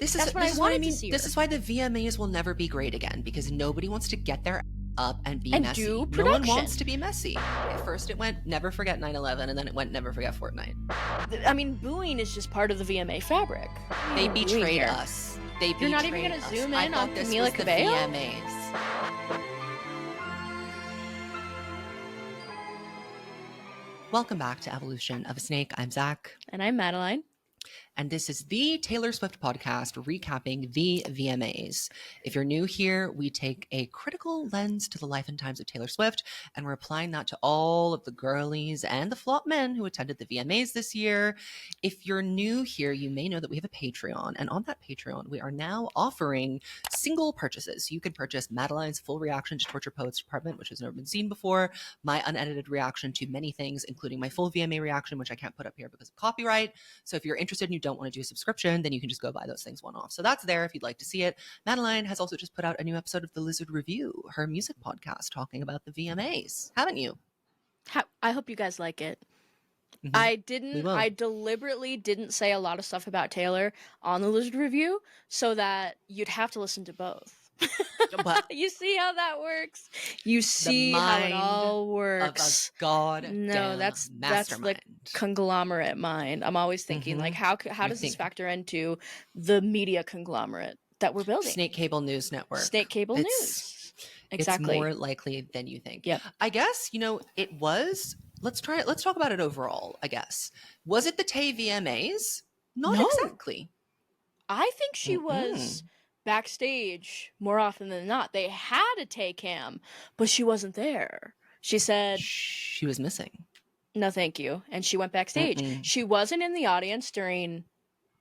That's what I wanted to see. This is why the VMAs will never be great again, because nobody wants to get their up and be messy. Do no production. one wants to be messy. At first it went never forget 9/11, and then it went never forget Fortnite. I mean, booing is just part of the VMA fabric. They betrayed us. You're not even going to zoom in on Camila Cabello? VMAs. Welcome back to Evolution of a Snake. I'm Zach. And I'm Madeline. And this is the Taylor Swift podcast recapping the VMAs. If you're new here, we take a critical lens to the life and times of Taylor Swift, and we're applying that to all of the girlies and the flop men who attended the VMAs this year. If you're new here, you may know that we have a Patreon, and on that Patreon, we are now offering single purchases. You can purchase Madeline's full reaction to Torture Poets Department, which has never been seen before, my unedited reaction to many things, including my full VMA reaction, which I can't put up here because of copyright. So if you're interested and you don't want to do a subscription, then you can just go buy those things one off. So that's there if you'd like to see it. Madeline has also just put out a new episode of The Lizard Review, her music podcast talking about the VMAs. Haven't you? I hope you guys like it. Mm-hmm. I deliberately didn't say a lot of stuff about Taylor on The Lizard Review so that you'd have to listen to both. But you see how that works? You see how it all works. Of a god. No, that's the conglomerate mind. I'm always thinking like, how does this factor into the media conglomerate that we're building? Snake Cable News Network. Snake Cable News. Exactly. It's more likely than you think. Yep. I guess, it was. Let's try it. Let's talk about it overall, I guess. Was it the Tay VMAs? Not exactly. I think she was backstage more often than not. They had a Tay cam, but she wasn't there. She said she was missing. No, thank you. And she went backstage. She wasn't in the audience during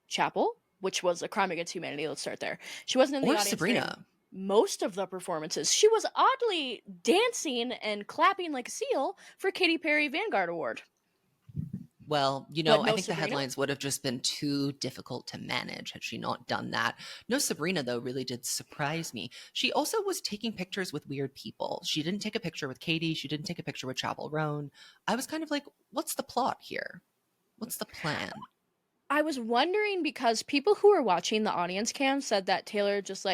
Chappell, which was a crime against humanity. Let's start there. She wasn't in the audience Sabrina. Most of the performances. She was oddly dancing and clapping like a seal for Katy Perry Vanguard Award. Well, I think Sabrina? The headlines would have just been too difficult to manage had she not done that. No, Sabrina, though, really did surprise me. She also was taking pictures with weird people. She didn't take a picture with Katy. She didn't take a picture with Chappell Roan. I was kind of like, what's the plot here? What's the plan? I was wondering because people who were watching the audience cam said that Taylor just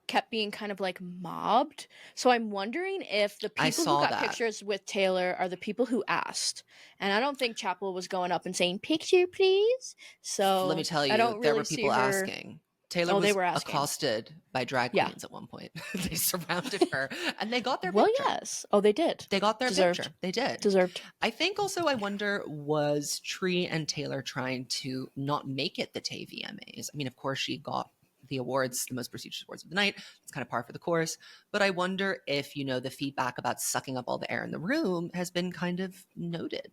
kept being kind of mobbed. So I'm wondering if the people who got pictures with Taylor are the people who asked. And I don't think Chappell was going up and saying, "Picture, please." So let me tell you, there were people asking. Taylor was accosted by drag queens at one point. They surrounded her and they got their picture. Well, yes. Oh, they did. They got their picture. They did. Deserved. I think also, I wonder, was Tree and Taylor trying to not make it the Tay VMAs? I mean, of course, she got the awards, the most prestigious awards of the night. It's kind of par for the course. But I wonder if, the feedback about sucking up all the air in the room has been kind of noted.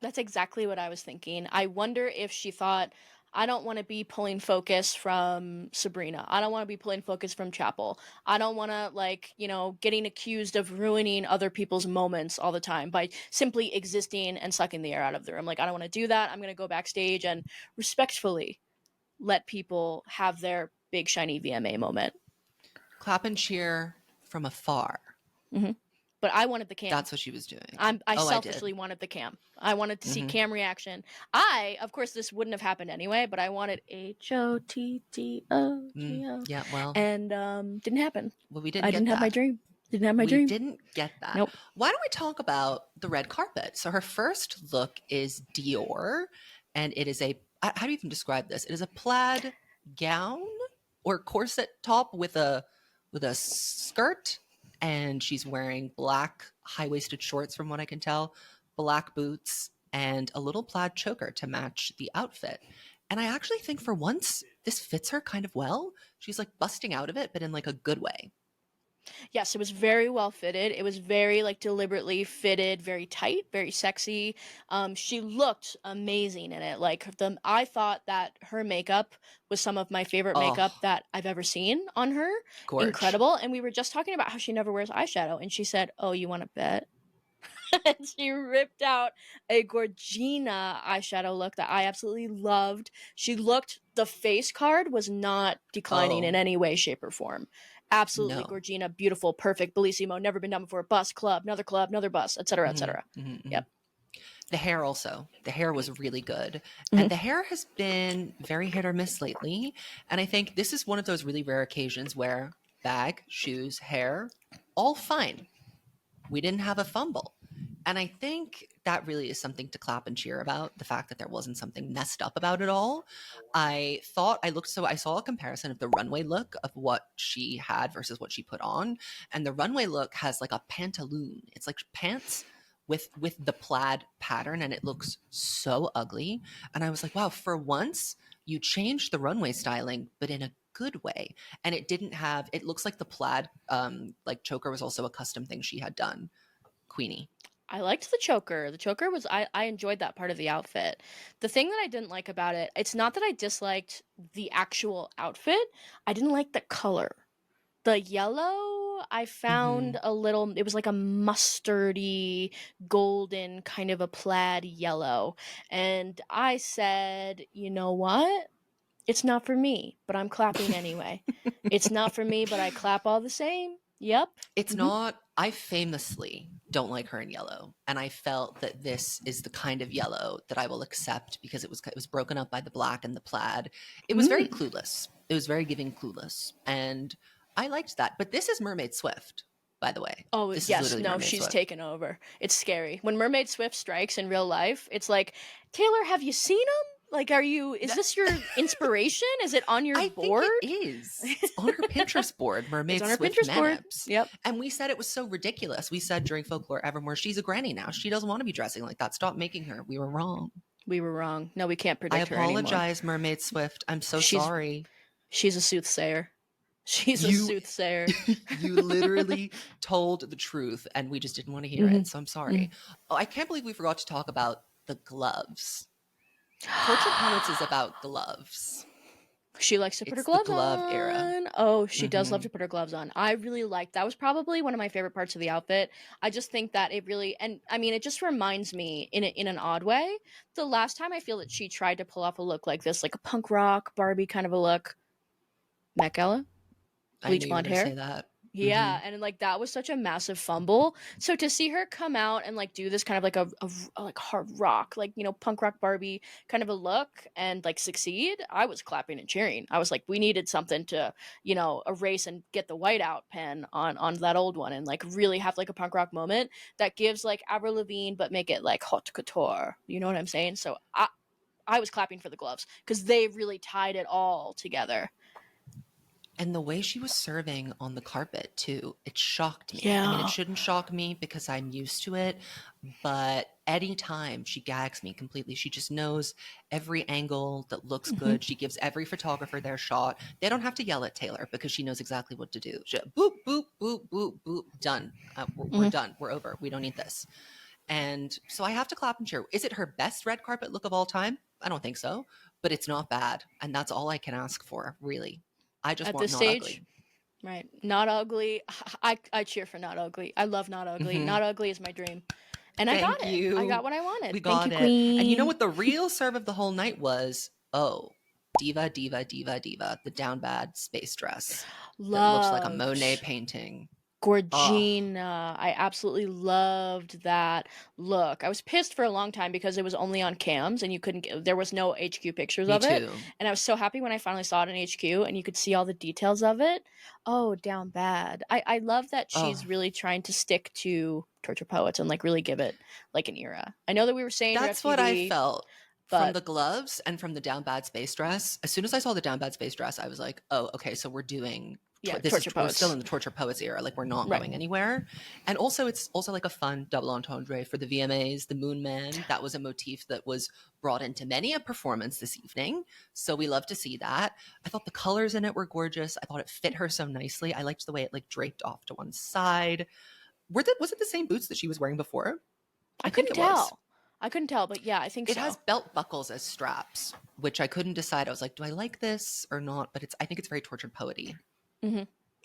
That's exactly what I was thinking. I wonder if she thought, I don't want to be pulling focus from Sabrina. I don't want to be pulling focus from Chappell. I don't want to, getting accused of ruining other people's moments all the time by simply existing and sucking the air out of the room. I don't want to do that. I'm going to go backstage and respectfully let people have their big shiny VMA moment. Clap and cheer from afar. Mm-hmm. But I wanted the cam. That's what she was doing. I selfishly wanted the cam. I wanted to see cam reaction. Of course, this wouldn't have happened anyway, but I wanted HOTTOGO. Yeah, well. And didn't happen. Well, we didn't I didn't have my dream. Didn't have my dream. We didn't get that. Nope. Why don't we talk about the red carpet? So her first look is Dior, and it is how do you even describe this? It is a plaid gown or corset top with a skirt, and she's wearing black high-waisted shorts from what I can tell, black boots, and a little plaid choker to match the outfit. And I actually think for once this fits her kind of well. She's busting out of it, but in a good way. Yes, it was very well fitted. It was very deliberately fitted, very tight, very sexy. She looked amazing in it. I thought that her makeup was some of my favorite makeup that I've ever seen on her. Gorge. Incredible. And we were just talking about how she never wears eyeshadow, and she said, "Oh, you want to bet?" And she ripped out a Gorgina eyeshadow look that I absolutely loved. The face card was not declining in any way, shape, or form. Absolutely, no. Gorgina, beautiful, perfect, bellissimo, never been done before, bus, club, another bus, etc., etc. Mm-hmm. Yep. The hair also. The hair was really good. Mhm. And the hair has been very hit or miss lately. And I think this is one of those really rare occasions where bag, shoes, hair, all fine. We didn't have a fumble. And I think that really is something to clap and cheer about, the fact that there wasn't something messed up about it all. I saw a comparison of the runway look of what she had versus what she put on. And the runway look has like a pantaloon. It's like pants with the plaid pattern, and it looks so ugly. And I was like, wow, for once you changed the runway styling, but in a good way. And it looks like the plaid like choker was also a custom thing she had done. Queenie. I liked the choker. The choker was I enjoyed that part of the outfit. The thing that I didn't like about it, it's not that I disliked the actual outfit. I didn't like the color. The yellow I found a little, it was like a mustardy golden kind of a plaid yellow. And I said, "You know what? It's not for me, but I'm clapping anyway. It's not for me, but I clap all the same." Yep. It's not, I famously don't like her in yellow. And I felt that this is the kind of yellow that I will accept because it was broken up by the black and the plaid. It was very clueless. It was very giving clueless. And I liked that. But this is Mermaid Swift, by the way. Oh, This is yes, literally no, Mermaid she's Swift. taken over. It's scary. When Mermaid Swift strikes in real life, it's like, Taylor, have you seen him? Like, is this your inspiration? Is it on your I board? think it is. It's on her Pinterest board, Mermaid It's on her Swift Pinterest board. Manips. Yep. And we said it was so ridiculous. We said during Folklore Evermore, she's a granny now. She doesn't want to be dressing like that. Stop making her. We were wrong. We were wrong. No, we can't I predict her anymore. apologize, Mermaid Swift. I'm so sorry. She's a soothsayer. She's a soothsayer. You literally told the truth and we just didn't want to hear it. So I'm sorry. Oh, I can't believe we forgot to talk about the gloves. Torture Poets is about gloves. She likes to put her It's the gloves glove on. era. Oh, she does love to put her gloves on. I really liked that. Was probably one of my favorite parts of the outfit. I just think that it really, and I mean, it just reminds me in an odd way. The last time I feel that she tried to pull off a look like this, like a punk rock Barbie kind of a look, Met Gala, bleach blonde hair. Say that. Yeah, and like that was such a massive fumble. So to see her come out and like do this kind of like a like hard rock, like, you know, punk rock Barbie kind of a look and like succeed, I was clapping and cheering. I was like, we needed something to, you know, erase and get the whiteout pen on that old one and like really have like a punk rock moment that gives like Avril Lavigne but make it like haute couture. You know what I'm saying? So I was clapping for the gloves because they really tied it all together. And the way she was serving on the carpet too, it shocked me. Yeah. I mean, it shouldn't shock me because I'm used to it, but anytime she gags me completely, she just knows every angle that looks good. She gives every photographer their shot. They don't have to yell at Taylor because she knows exactly what to do. She, boop, boop, boop, boop, boop, done. We're done. We're over. We don't need this. And so I have to clap and cheer. Is it her best red carpet look of all time? I don't think so, but it's not bad. And that's all I can ask for, really. I just want not ugly. Right. Not ugly. I cheer for not ugly. I love not ugly. Not ugly is my dream. And I got it. I got what I wanted. We got it. Queen. And you know what the real serve of the whole night was? Oh, diva, diva, diva, diva. The down bad space dress. That looks like a Monet painting. Gorgina. I absolutely loved that look. I was pissed for a long time because it was only on cams and you couldn't get, there was no HQ pictures of it. And I was so happy when I finally saw it in HQ and you could see all the details of it. Oh, down bad. I love that she's really trying to stick to Torture Poets and like really give it like an era. I know that we were saying that's FTV, what I felt. From the gloves and from the down bad space dress. As soon as I saw the down bad space dress, I was like, oh, okay, so we're doing we're still in the Torture Poets era. Like we're not going anywhere. And also it's also like a fun double entendre for the VMAs, the Moon Man. That was a motif that was brought into many a performance this evening. So we love to see that. I thought the colors in it were gorgeous. I thought it fit her so nicely. I liked the way it like draped off to one side. Was it the same boots that she was wearing before? I couldn't tell. I couldn't tell, but yeah, I think it has belt buckles as straps, which I couldn't decide. I was like, do I like this or not? But I think it's very Tortured Poety.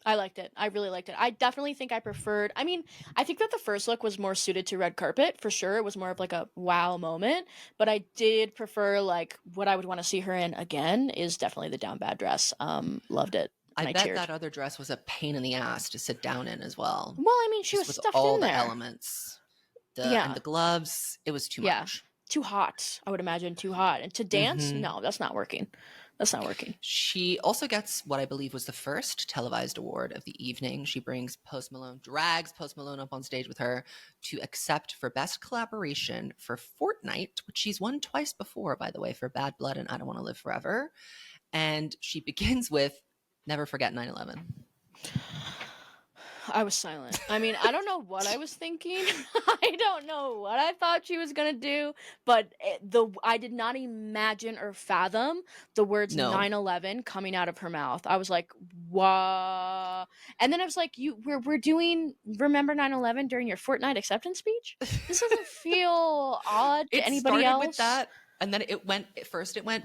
I liked it. I really liked it. I definitely think I preferred, I mean, I think that the first look was more suited to red carpet for sure. It was more of like a wow moment, but I did prefer like what I would want to see her in again is definitely the down bad dress. Loved it. I bet that other dress was a pain in the ass to sit down in as well. Well, I mean, she was stuffed all in there. the elements. And the gloves, it was too much. Too hot, I would imagine. Too hot. And to dance, no, that's not working. That's not working. She also gets what I believe was the first televised award of the evening. She brings drags Post Malone up on stage with her to accept for Best Collaboration for Fortnite, which she's won twice before, by the way, for Bad Blood and I Don't Want to Live Forever. And she begins with Never Forget 9/11. I was silent. I mean, I don't know what I was thinking. I don't know what I thought she was gonna do, but I did not imagine or fathom the words 9/11 coming out of her mouth. I was like, "What?" And then I was like, we're doing Remember 9/11 during your Fortnite acceptance speech? This doesn't feel odd to anybody else. With that, and then it went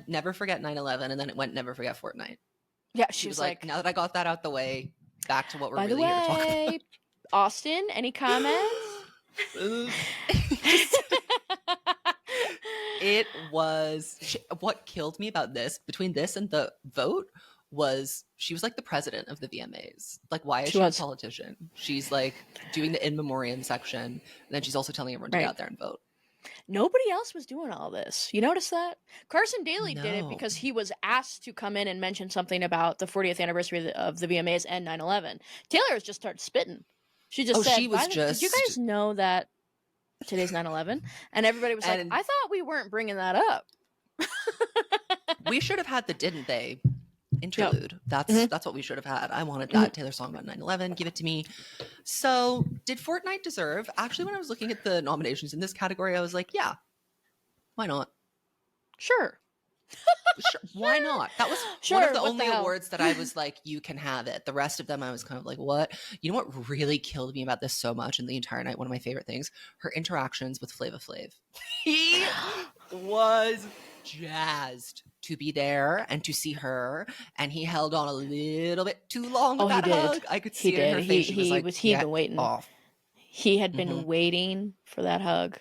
Never Forget 9/11, and then it went Never Forget Fortnite. Yeah, she was like, now that I got that out the way, back to what we're really here to talk about. Austin, any comments? It was what killed me about this, between this and the vote, was she was like the president of the VMAs. Like, why is she a politician? She's like doing the in memoriam section, and then she's also telling everyone to get out there and vote. Nobody else was doing all this. You notice that? Carson Daly did it because he was asked to come in and mention something about the 40th anniversary of the VMAs and 9/11. Taylor just started spitting. She just said, did you guys know that today's 9/11? And everybody was like, I thought we weren't bringing that up. We should have had the didn't they interlude. Yep. That's what we should have had. I wanted that Taylor song about 9/11. Give it to me. So did Fortnite deserve? Actually, when I was looking at the nominations in this category, I was like, yeah, why not? Sure. Why not? That was one of the only awards that I was like, you can have it. The rest of them, I was kind of like, what? You know what really killed me about this so much and the entire night? One of my favorite things, her interactions with Flava Flav. He was jazzed to be there and to see her, and he held on a little bit too long with that hug. I could see it in her face. He'd been waiting. He had been waiting for that hug,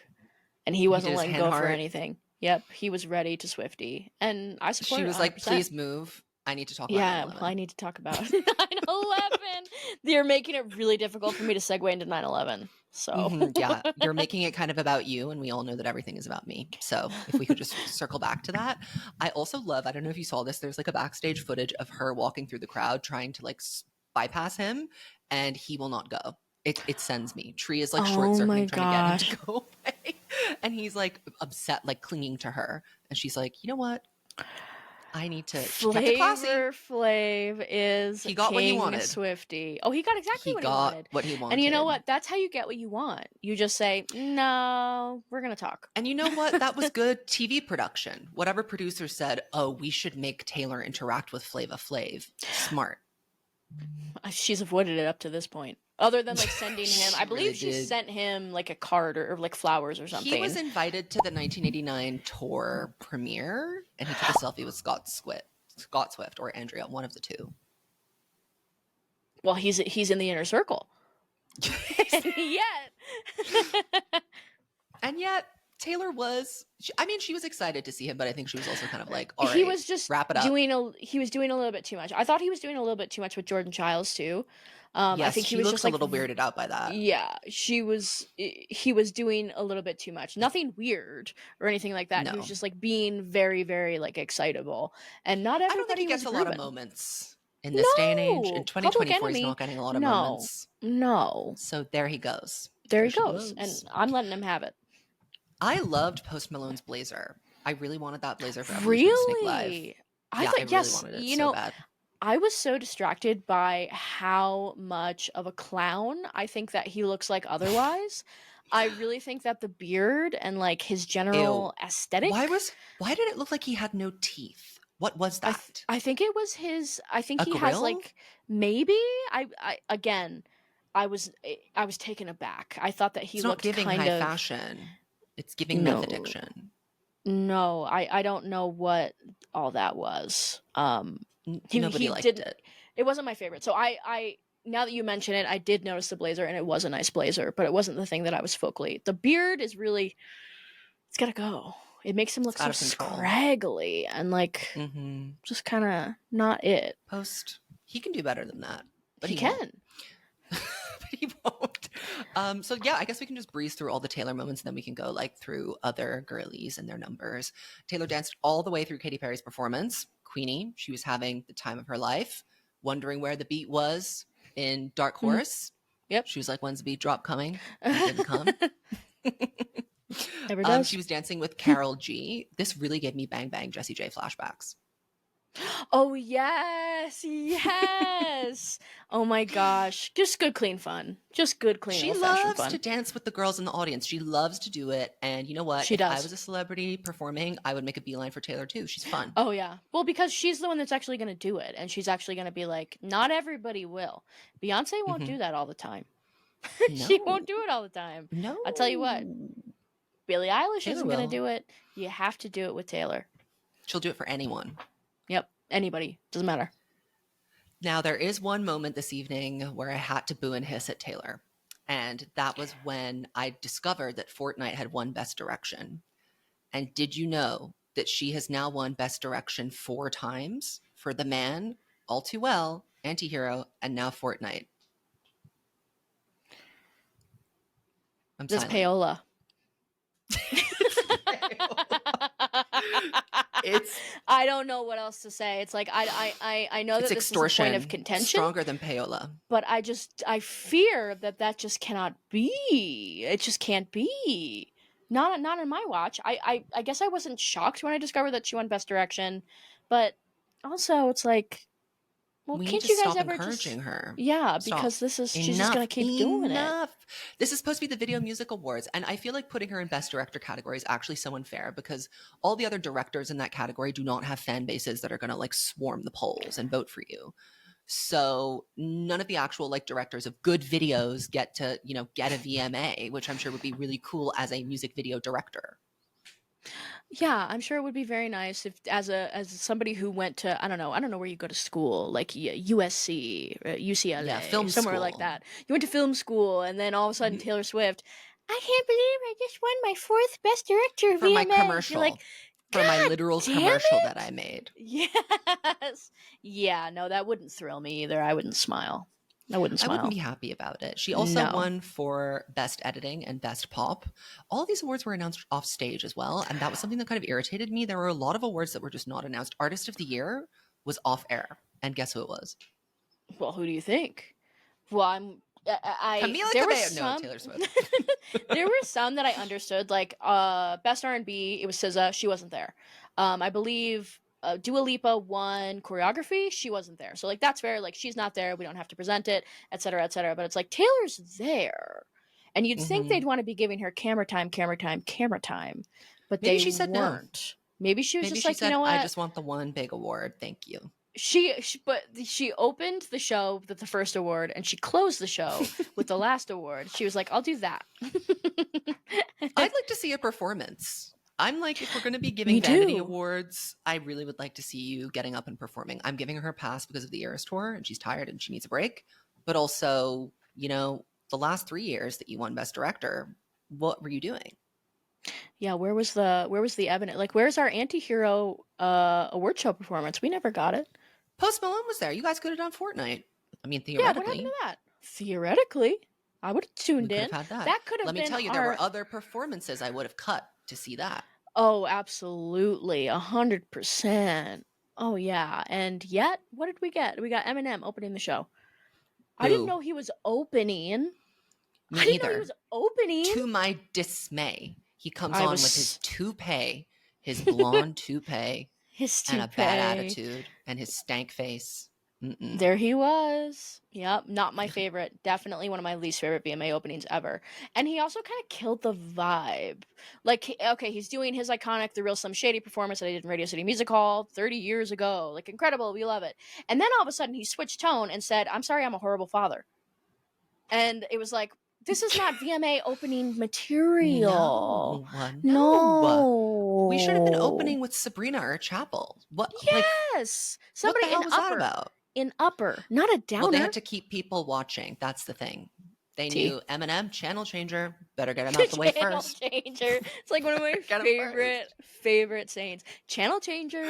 and he wasn't letting go for anything. Yep, he was ready to Swiftie, and I support. She was 100%. like, "Please move. I need to talk about 9/11. I need to talk about 9/11. They're making it really difficult for me to segue into 9/11. So yeah, you're making it kind of about you, and we all know that everything is about me. So if we could just circle back to that. I also love, I don't know if you saw this, there's like a backstage footage of her walking through the crowd trying to like bypass him, and he will not go. It sends me. Tree is like short circuiting trying to get him to go away. And he's like upset, like clinging to her. And she's like, you know what? I need to Flavor Flav is he got what he wanted. Swiftie. Oh, he got exactly what he wanted. What he wanted. And you know what? That's how you get what you want. You just say, no, we're gonna talk. And you know what? That was good TV production. Whatever producer said, oh, we should make Taylor interact with Flava Flav. Smart. She's avoided it up to this point. Other than like sending him, I believe she sent him like a card or like flowers or something. He was invited to the 1989 tour premiere, and he took a selfie with Scott Swift or Andrea, one of the two. Well, he's in the inner circle. And yet Taylor was. She was excited to see him, but I think she was also kind of like, all right, he was just wrap it up. He was doing a little bit too much. I thought he was doing a little bit too much with Jordan Childs too. Yes, I think he was looks just a like little weirded out by that. Yeah, he was doing a little bit too much. Nothing weird or anything like that. No. He was just like being very, very like excitable, and not everybody. I don't think he gets a lot of moments in this day and age. In 2024, he's not getting a lot of moments. No. So there he goes. There he goes, and I'm letting him have it. I loved Post Malone's blazer. I really wanted that blazer for Really? Live. I thought, really wanted it so bad. I was so distracted by how much of a clown I think that he looks like otherwise. I really think that the beard and like his general aesthetic. Why did it look like he had no teeth? What was that? I think it was his. I think he has like maybe. I was taken aback. I thought that he looked not giving kind high of fashion. It's giving meth addiction. No, I don't know what all that was. Nobody liked it. It wasn't my favorite. So I now that you mention it, I did notice the blazer, and it was a nice blazer, but it wasn't the thing that I was focally. The beard is really, it's gotta go. It makes him look so scraggly and like just kind of not it. Post, he can do better than that. But he can. But he won't. So yeah, I guess we can just breeze through all the Taylor moments, and then we can go like through other girlies and their numbers. Taylor danced all the way through Katy Perry's performance. Queenie, she was having the time of her life, wondering where the beat was in Dark Horse. Yep. She was like, when's the beat drop coming? It didn't come. Never does. She was dancing with Carol G. This really gave me Bang Bang Jessie J flashbacks. Oh, yes. Yes. Oh, my gosh. Just good, clean fun. Just good, clean, She old-fashioned loves fun. to dance with the girls in the audience. She loves to do it. And you know what? She does. If I was a celebrity performing, I would make a beeline for Taylor too. She's fun. Oh, yeah. Well, because she's the one that's actually going to do it. And she's actually going to be like, not everybody will. Beyonce won't do that all the time. She won't do it all the time. No. I'll tell you what. Billie Eilish Taylor isn't going will. to do it. You have to do it with Taylor. She'll do it for anyone. Yep. Anybody. Doesn't matter. Now, there is one moment this evening where I had to boo and hiss at Taylor. And that was when I discovered that Fortnite had won Best Direction. And did you know that she has now won Best Direction 4 times for The Man, All Too Well, Antihero, and now Fortnite? I'm That's silent. payola. It's I don't know what else to say. It's like I know that this extortion. is a point of contention, Stronger than payola. but I fear that just cannot be. It just can't be. Not in my watch. I guess I wasn't shocked when I discovered that she won Best Direction, but also it's like, well, We need can't to you guys stop ever encouraging just her. Yeah, Stop. because she's just gonna keep doing it. This is supposed to be the Video Music Awards, and I feel like putting her in Best Director category is actually so unfair because all the other directors in that category do not have fan bases that are going to like swarm the polls and vote for you. So none of the actual like directors of good videos get to get a VMA, which I'm sure would be really cool as a music video director. Yeah, I'm sure it would be very nice if, as somebody who went to, I don't know where you go to school, like USC, UCLA, Yeah, film somewhere school. like that. You went to film school, and then all of a sudden Taylor Swift, I can't believe I just won my 4th Best Director For VMA. my commercial, You're like, for my "God literal damn commercial it!" that I made. Yes. Yeah, no, that wouldn't thrill me either. I wouldn't smile. I wouldn't I smile. wouldn't be happy about it. She also No. won for Best Editing and Best Pop. All these awards were announced off stage as well, and that was something that kind of irritated me. There were a lot of awards that were just not announced. Artist of the Year was off air, and guess who it was? Well, who do you think? Well, Camila there were Cabello. some, No, Taylor Swift. There were some that I understood, like Best R&B, it was SZA, she wasn't there. I believe Dua Lipa won choreography, she wasn't there. So like that's fair, like she's not there, we don't have to present it, etc., etc. But it's like Taylor's there. And you'd think they'd want to be giving her camera time, but Maybe they she said weren't. No. Maybe she was Maybe just she like, said, you know what? I just want the one big award. Thank you. But she opened the show with the first award and she closed the show with the last award. She was like, I'll do that. I'd like to see a performance. I'm like, if we're going to be giving Me vanity too. awards, I really would like to see you getting up and performing. I'm giving her a pass because of the Eras tour and she's tired and she needs a break. But also, the last 3 years that you won Best Director, what were you doing? Yeah, where was the evidence? Like, where's our anti-hero award show performance? We never got it. Post Malone was there. You guys could have done Fortnite. I mean, Yeah, what theoretically. happened to that? Theoretically, I would have tuned we in. could have had that. That could have Let been me tell you, there were other performances I would have cut to see that. Oh, absolutely, 100%. Oh yeah, and yet, what did we get? We got Eminem opening the show. I didn't Boo. know he was opening. Me I didn't know either. he was opening. To my dismay, he comes I on was- with his toupee, his blonde toupee, His and a bad toupee. attitude, and his stank face. Mm-mm. There he was. Yep, not my favorite. Definitely one of my least favorite VMA openings ever. And he also kind of killed the vibe. Like, okay, he's doing his iconic The Real Slim Shady performance that I did in Radio City Music Hall 30 years ago. Like, incredible, we love it. And then all of a sudden he switched tone and said, I'm sorry, I'm a horrible father. And it was like, this is not VMA opening material. No. We should have been opening with Sabrina or Chappell. What? Yes. Somebody what the hell in was upper. that about? In upper, not a downer. Well, they had to keep people watching. That's the thing. They knew Eminem, channel changer, better get him out the way Channel first. changer. It's like one of my favorite sayings. Channel changer.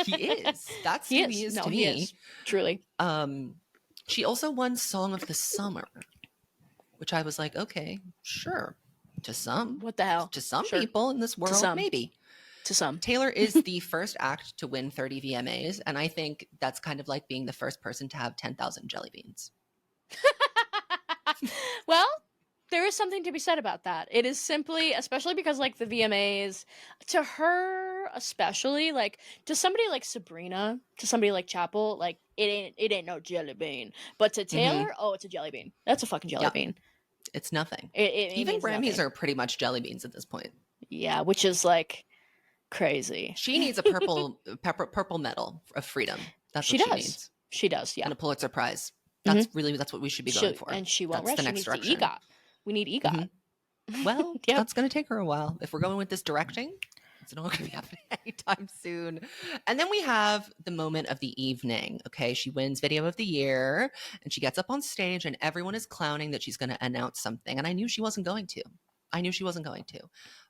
He is. That's who he is to me. Truly. She also won Song of the Summer, which I was like, okay, sure. To some What the hell? Sure. people in this world, some. maybe. To some. Taylor is the first act to win 30 VMAs, and I think that's kind of like being the first person to have 10,000 jelly beans. Well, there is something to be said about that. It is simply, especially because like the VMAs, to her especially, like to somebody like Sabrina, to somebody like Chappell, like it ain't no jelly bean. But to Taylor, oh, it's a jelly bean. That's a fucking jelly bean. It's nothing. It Even means Grammys nothing. are pretty much jelly beans at this point. Yeah, which is like crazy. She needs a purple medal of freedom. That's what she needs. She does, yeah. And a Pulitzer Prize. That's what we should be going for. And she won't That's rest. the next She direction. needs the EGOT. We need EGOT. Well, that's going to take her a while. If we're going with this directing, it's not going to be happening anytime soon. And then we have the moment of the evening. Okay, she wins Video of the Year, and she gets up on stage, and everyone is clowning that she's going to announce something. And I knew she wasn't going to.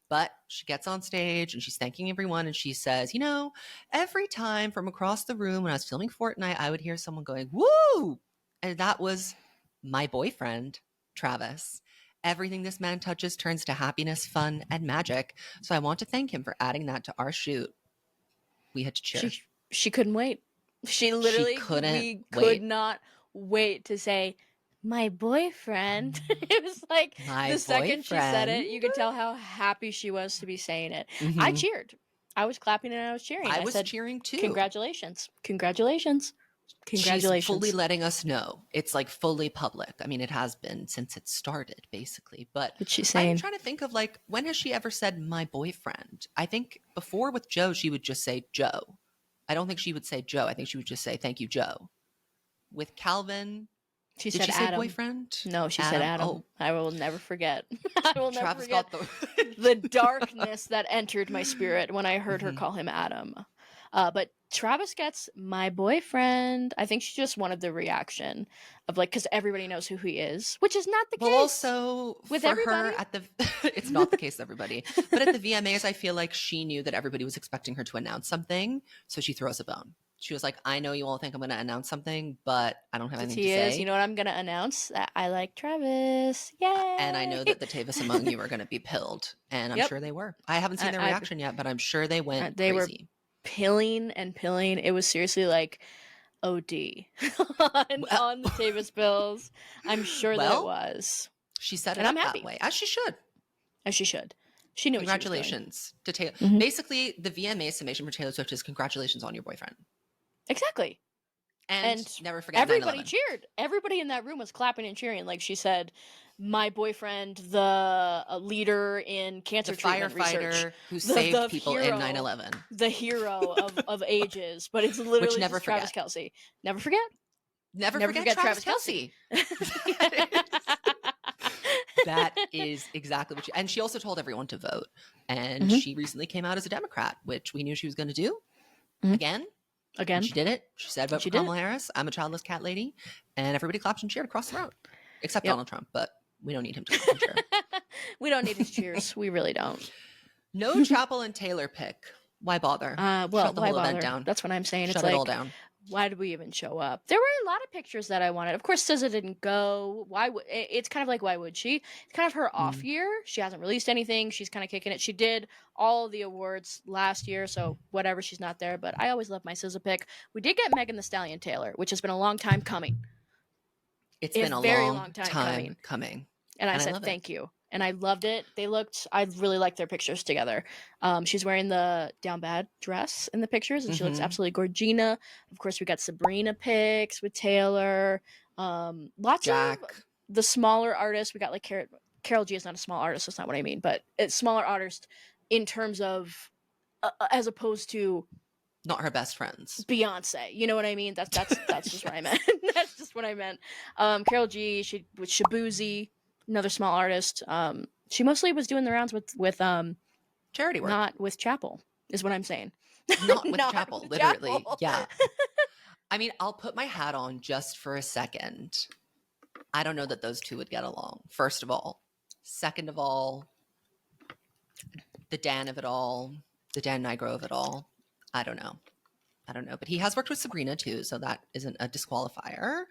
But she gets on stage and she's thanking everyone, and she says, you know, every time from across the room when I was filming Fortnite, I would hear someone going, woo! And that was my boyfriend, Travis. Everything this man touches turns to happiness, fun, and magic. So I want to thank him for adding that to our shoot. We had to cheer. She couldn't wait. She literally could not wait to say, my boyfriend. It was like the second she said it, you could tell how happy she was to be saying it. Mm-hmm. I cheered. I was clapping and I was cheering. I was cheering too. Congratulations. She's fully letting us know. It's like fully public. I mean, it has been since it started, basically. But what's she saying? I'm trying to think of like, when has she ever said my boyfriend? I think before with Joe, she would just say Joe. I don't think she would say Joe. I think she would just say thank you, Joe. With Calvin, Did she Adam. Say boyfriend? No, she said Adam. Oh. I will never forget. I will never forget the darkness that entered my spirit when I heard her call him Adam. But Travis gets my boyfriend. I think she just wanted the reaction of like, because everybody knows who he is, which is not the case. Well, also with for everybody. Her at the, it's not the case with everybody. But at the VMAs, I feel like she knew that everybody was expecting her to announce something, so she throws a bone. She was like, I know you all think I'm going to announce something, but I don't have anything to say. You know what I'm going to announce? That I like Travis. Yay! And I know that the Tayvis among you are going to be pilled. And I'm sure they were. I haven't seen their reaction yet, but I'm sure they went crazy. Were pilling and pilling. It was seriously like OD on the Tayvis Pilled. I'm sure that it was. She said it that way, as she should. As she should. She knew congratulations to Taylor. Mm-hmm. Basically, the VMA summation for Taylor Swift is congratulations on your boyfriend. Exactly. And never forget everybody 9/11. Cheered. Everybody in that room was clapping and cheering. Like she said, my boyfriend, the leader in cancer treatment research. Who saved people in 9/11. The hero of ages. But it's literally just Travis Kelce. Never forget. Never forget Travis Kelce. That is exactly what and she also told everyone to vote. And she recently came out as a Democrat, which we knew she was going to do. Again. And she did it. She said, vote for Kamala Harris. I'm a childless cat lady. And everybody clapped and cheered across the road. Except Donald Trump, but we don't need him to clap and cheer. We don't need his cheers. We really don't. No Chappell and Taylor pick. Why bother? Shut the whole event down. That's what I'm saying. Shut it all down. Why did we even show up? There were a lot of pictures that I wanted. Of course, SZA didn't go. It's kind of like, why would she? It's kind of her off year. She hasn't released anything. She's kind of kicking it. She did all the awards last year, so whatever, she's not there. But I always love my SZA pick. We did get Megan Thee Stallion Taylor, which has been a long time coming. It's been a very long time coming. And I said, thank you. And I loved it. I really liked their pictures together. She's wearing the down bad dress in the pictures, and she looks absolutely gorgina. Of course, we got Sabrina pics with Taylor. Lots of the smaller artists. We got like Karol G is not a small artist. That's not what I mean. But it's smaller artist in terms of, as opposed to, not her best friends. Beyonce. You know what I mean? That's just what I meant. That's just what I meant. Karol G, she with Shabuzi, another small artist. She mostly was doing the rounds with charity work. Not with Chappell, is what I'm saying. Not with Chappell, literally. Chappell. Yeah. I mean, I'll put my hat on just for a second. I don't know that those two would get along, first of all. Second of all, the Dan of it all, the Dan Nigro of it all. I don't know. But he has worked with Sabrina too, so that isn't a disqualifier.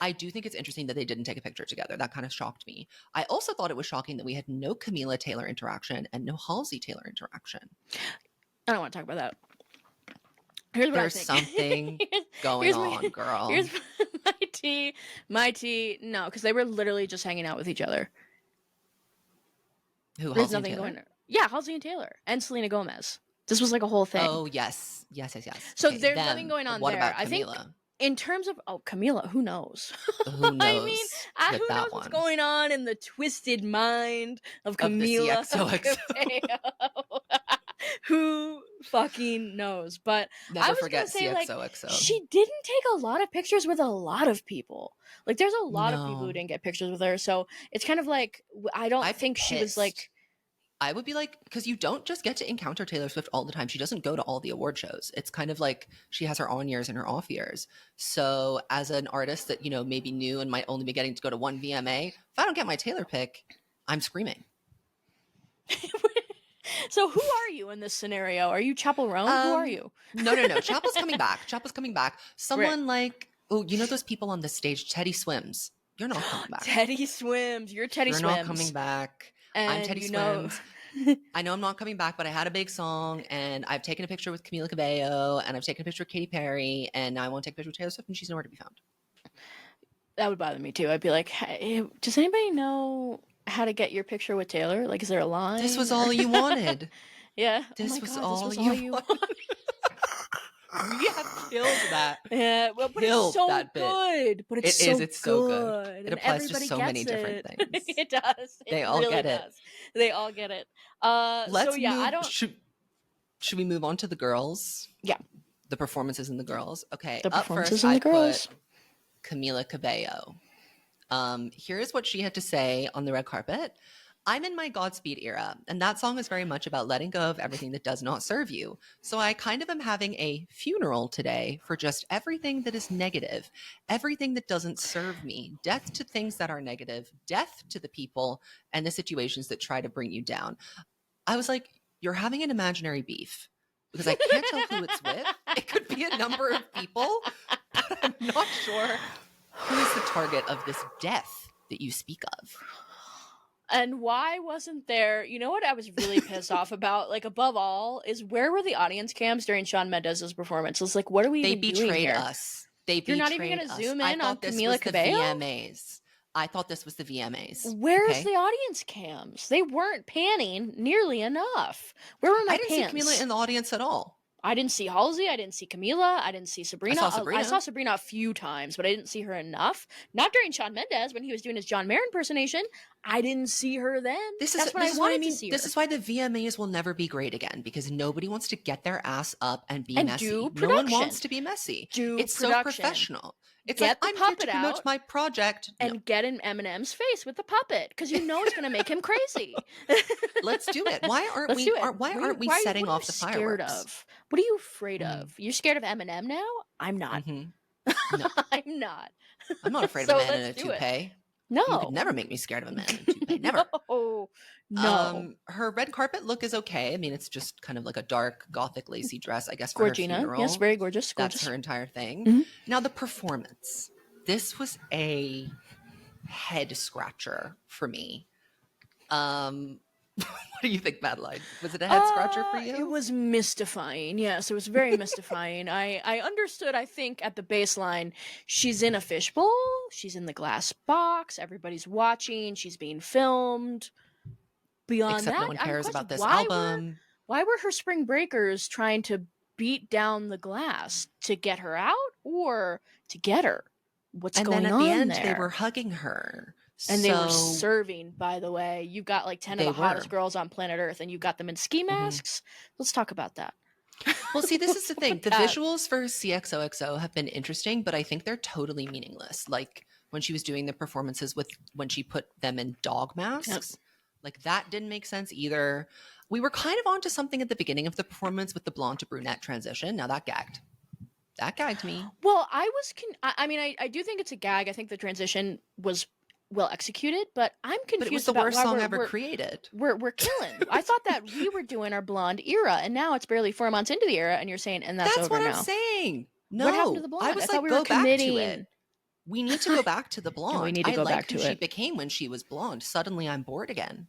I do think it's interesting that they didn't take a picture together. That kind of shocked me. I also thought it was shocking that we had no Camila Taylor interaction and no Halsey Taylor interaction. I don't want to talk about that. Here's what There's I think. something going on, girl. Here's my tea. No, because they were literally just hanging out with each other. Who, There's Halsey and nothing Taylor? going on. Yeah, Halsey and Taylor and Selena Gomez. This was like a whole thing. Oh, yes. So Okay, there's them. nothing going on What there. about I think Camila? in terms of Camila, who knows? Who knows? I mean, with who that knows one? what's going on in the twisted mind of Camila? Of the Cabello. Who fucking knows? But Never I was forget gonna say, like, CXOXO. she didn't take a lot of pictures with a lot of people. Like, there's a lot of people No. who didn't get pictures with her. So it's kind of like, I don't think she was like. I would be like, because you don't just get to encounter Taylor Swift all the time. She doesn't go to all the award shows. It's kind of like she has her on years and her off years. So as an artist that, you know, maybe new and might only be getting to go to one VMA, if I don't get my Taylor pick, I'm screaming. So who are you in this scenario? Are you Chappell Roan? Who are you? No. Chappell's coming back. Someone like, oh, you know those people on the stage, Teddy Swims. You're not coming back. Teddy Swims. You're Teddy Swims. You're not coming back. And I'm Teddy Swims. I know I'm not coming back, but I had a big song, and I've taken a picture with Camila Cabello, and I've taken a picture with Katy Perry, and now I want to take a picture with Taylor Swift, and she's nowhere to be found. That would bother me too. I'd be like, hey, does anybody know how to get your picture with Taylor? Like, is there a line? This was all you wanted. Yeah. This was all you wanted. We have killed that. Yeah, well, but it's so good. But it's so good. It applies to so many different things. It does. They all get it. They all get it. Let's so yeah, move, I don't. Should we move on to the girls? Yeah. The performances in the girls. Okay. The up performances first, in the I girls. put Camila Cabello. Here's what she had to say on the red carpet. I'm in my Godspeed era, and that song is very much about letting go of everything that does not serve you. So I kind of am having a funeral today for just everything that is negative, everything that doesn't serve me, death to things that are negative, death to the people and the situations that try to bring you down. I was like, you're having an imaginary beef because I can't tell who it's with. It could be a number of people, but I'm not sure who is the target of this death that you speak of. And why wasn't there, you know what I was really pissed off about, like, above all, is where were the audience cams during Shawn Mendes' performance? It's like, what are we even doing here? They betrayed us. You're not even going to zoom in on Camila Cabello? I thought this was the VMAs. Where's the audience cams? They weren't panning nearly enough. Where were my pans? I didn't see Camila in the audience at all. I didn't see Halsey. I didn't see Camila. I didn't see Sabrina. I saw Sabrina a few times, but I didn't see her enough. Not during Shawn Mendes when he was doing his John Mayer impersonation. I didn't see her then. That's when I wanted to see her. This is why the VMAs will never be great again, because nobody wants to get their ass up and be messy. No one wants to be messy. It's so professional. It's like, I'm here to promote my project. And get in Eminem's face with the puppet, because you know it's going to make him crazy. Let's do it. Why aren't we setting off the fireworks? What are you afraid of? You're scared of Eminem now? I'm not. Mm-hmm. No. I'm not. I'm not afraid of a man in a toupee. No. You could never make me scared of a man in a toupee. Never. No. Her red carpet look is okay. I mean, it's just kind of like a dark gothic lacy dress, I guess, for Gorgina. her funeral. Yes, very gorgeous. That's her entire thing. Mm-hmm. Now, the performance. This was a head scratcher for me. What do you think, Madeline? Was it a head scratcher for you? It was mystifying. Yes, it was very mystifying. I understood, I think, at the baseline, she's in a fishbowl. She's in the glass box. Everybody's watching. She's being filmed. Beyond Except that, no one cares about this why album. Why were her spring breakers trying to beat down the glass to get her out or to get her? What's going on there? And then at the end, they were hugging her. And they were serving, by the way. You got like 10 of the hottest girls on planet Earth, and you got them in ski masks. Let's talk about that. Well, see, this is the thing. The visuals for CXOXO have been interesting, but I think they're totally meaningless. Like when she was doing the performances when she put them in dog masks, like that didn't make sense either. We were kind of onto something at the beginning of the performance with the blonde to brunette transition. Now that gagged. That gagged me. Well, I do think it's a gag. I think the transition was well executed, but I'm confused. But it was the worst song ever created. We're killing. I thought that we were doing our blonde era, and now it's barely 4 months into the era, and you're saying, and that's over now. That's what I'm saying. No, what happened to the blonde? I was like, go back to it. We need to go back to the And we blonde. need to I go like back who to she it. became when she was blonde. Suddenly I'm bored again.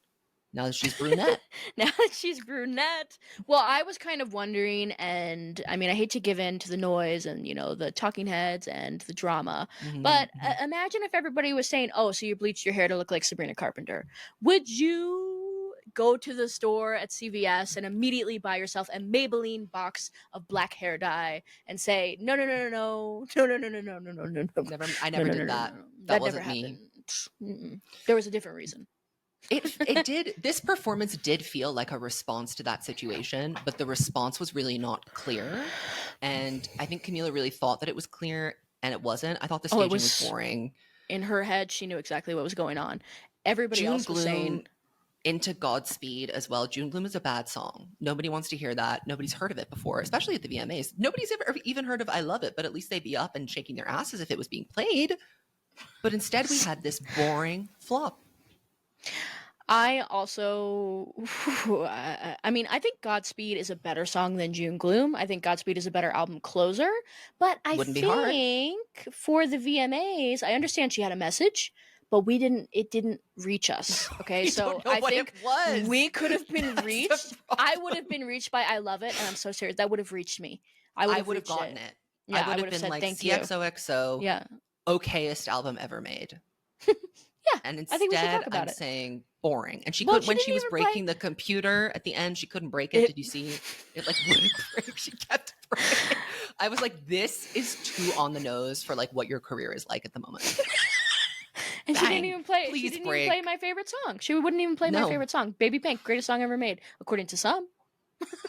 Now that she's brunette. Now that she's brunette. Well, I was kind of wondering, and I mean, I hate to give in to the noise and, you know, the talking heads and the drama, but imagine if everybody was saying, oh, so you bleached your hair to look like Sabrina Carpenter. Would you go to the store at CVS and immediately buy yourself a Maybelline box of black hair dye and say, no, no, no, no, no, no, no, no, no, no, no, no, no. I never did that. That wasn't me. There was a different reason. It did. This performance did feel like a response to that situation, but the response was really not clear. And I think Camila really thought that it was clear, and it wasn't. I thought the staging was boring. In her head, she knew exactly what was going on. Everybody else was saying into Godspeed as well. June Gloom is a bad song. Nobody wants to hear that. Nobody's heard of it before, especially at the VMAs. Nobody's ever even heard of I Love It, but at least they'd be up and shaking their asses if it was being played. But instead, we had this boring flop. I also, I mean, I think Godspeed is a better song than June Gloom. I think Godspeed is a better album closer. But I think for the VMAs, I understand she had a message, but it didn't reach us. Okay, so I think we could have been reached. I would have been reached by I Love It, and I'm so serious. That would have reached me. I would have gotten it. Yeah, I would have been said, like, CXOXO, yeah, okayest album ever made. Yeah, and instead I think we should talk about it. Saying boring. And she could, when she was breaking the computer at the end, she couldn't break it. Did you see it? Like wouldn't break. She kept breaking. I was like, this is too on the nose for like what your career is like at the moment. And she didn't even play. She didn't even play my favorite song. She wouldn't even play my favorite song, "Baby Pink," greatest song ever made, according to some.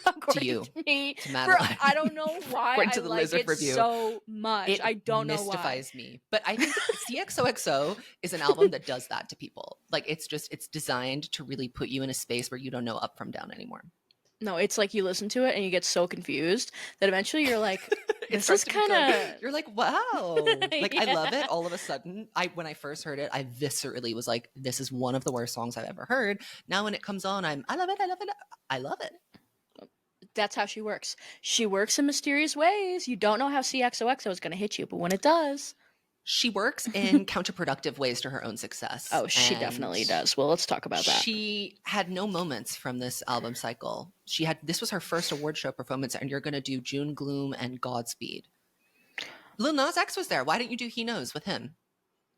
According to you, to me, to MADELINE. I don't know why I to the like Lizard it review. So much. I don't know why. It mystifies me. But I think CXOXO is an album that does that to people. Like it's designed to really put you in a space where you don't know up from down anymore. No, it's like you listen to it and you get so confused that eventually you're like, this is kind of... You're like, wow. Like, yeah. I love it. All of a sudden, when I first heard it, I viscerally was like, this is one of the worst songs I've ever heard. Now when it comes on, I love it. I love it. I love it. That's how she works. She works in mysterious ways. You don't know how CXOXO is going to hit you, but when it does... She works in counterproductive ways to her own success. Oh, she definitely does. Well, let's talk about that. She had no moments from this album cycle. This was her first award show performance, and you're going to do June Gloom and Godspeed. Lil Nas X was there. Why didn't you do He Knows with him?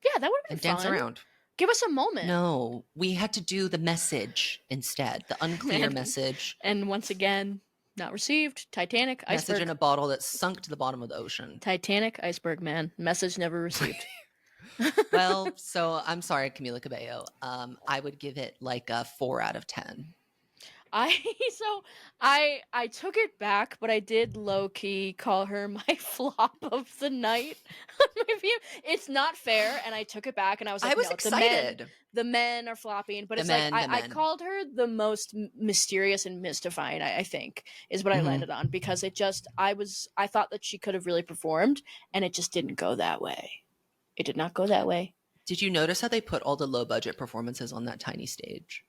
Yeah, that would have been fun. Dance around. Give us a moment. No, we had to do the message instead, the unclear message. And once again... not received. Titanic, iceberg. Message in a bottle that sunk to the bottom of the ocean. Titanic, iceberg, man. Message never received. Well, so I'm sorry, Camila Cabello. I would give it like a 4 out of 10. I took it back, but I did low key call her my flop of the night. It's not fair, and I took it back, and I was like, I was excited. The men are flopping, but I called her the most mysterious and mystifying. I think is what I landed on, because I thought that she could have really performed, and it just didn't go that way. It did not go that way. Did you notice how they put all the low budget performances on that tiny stage?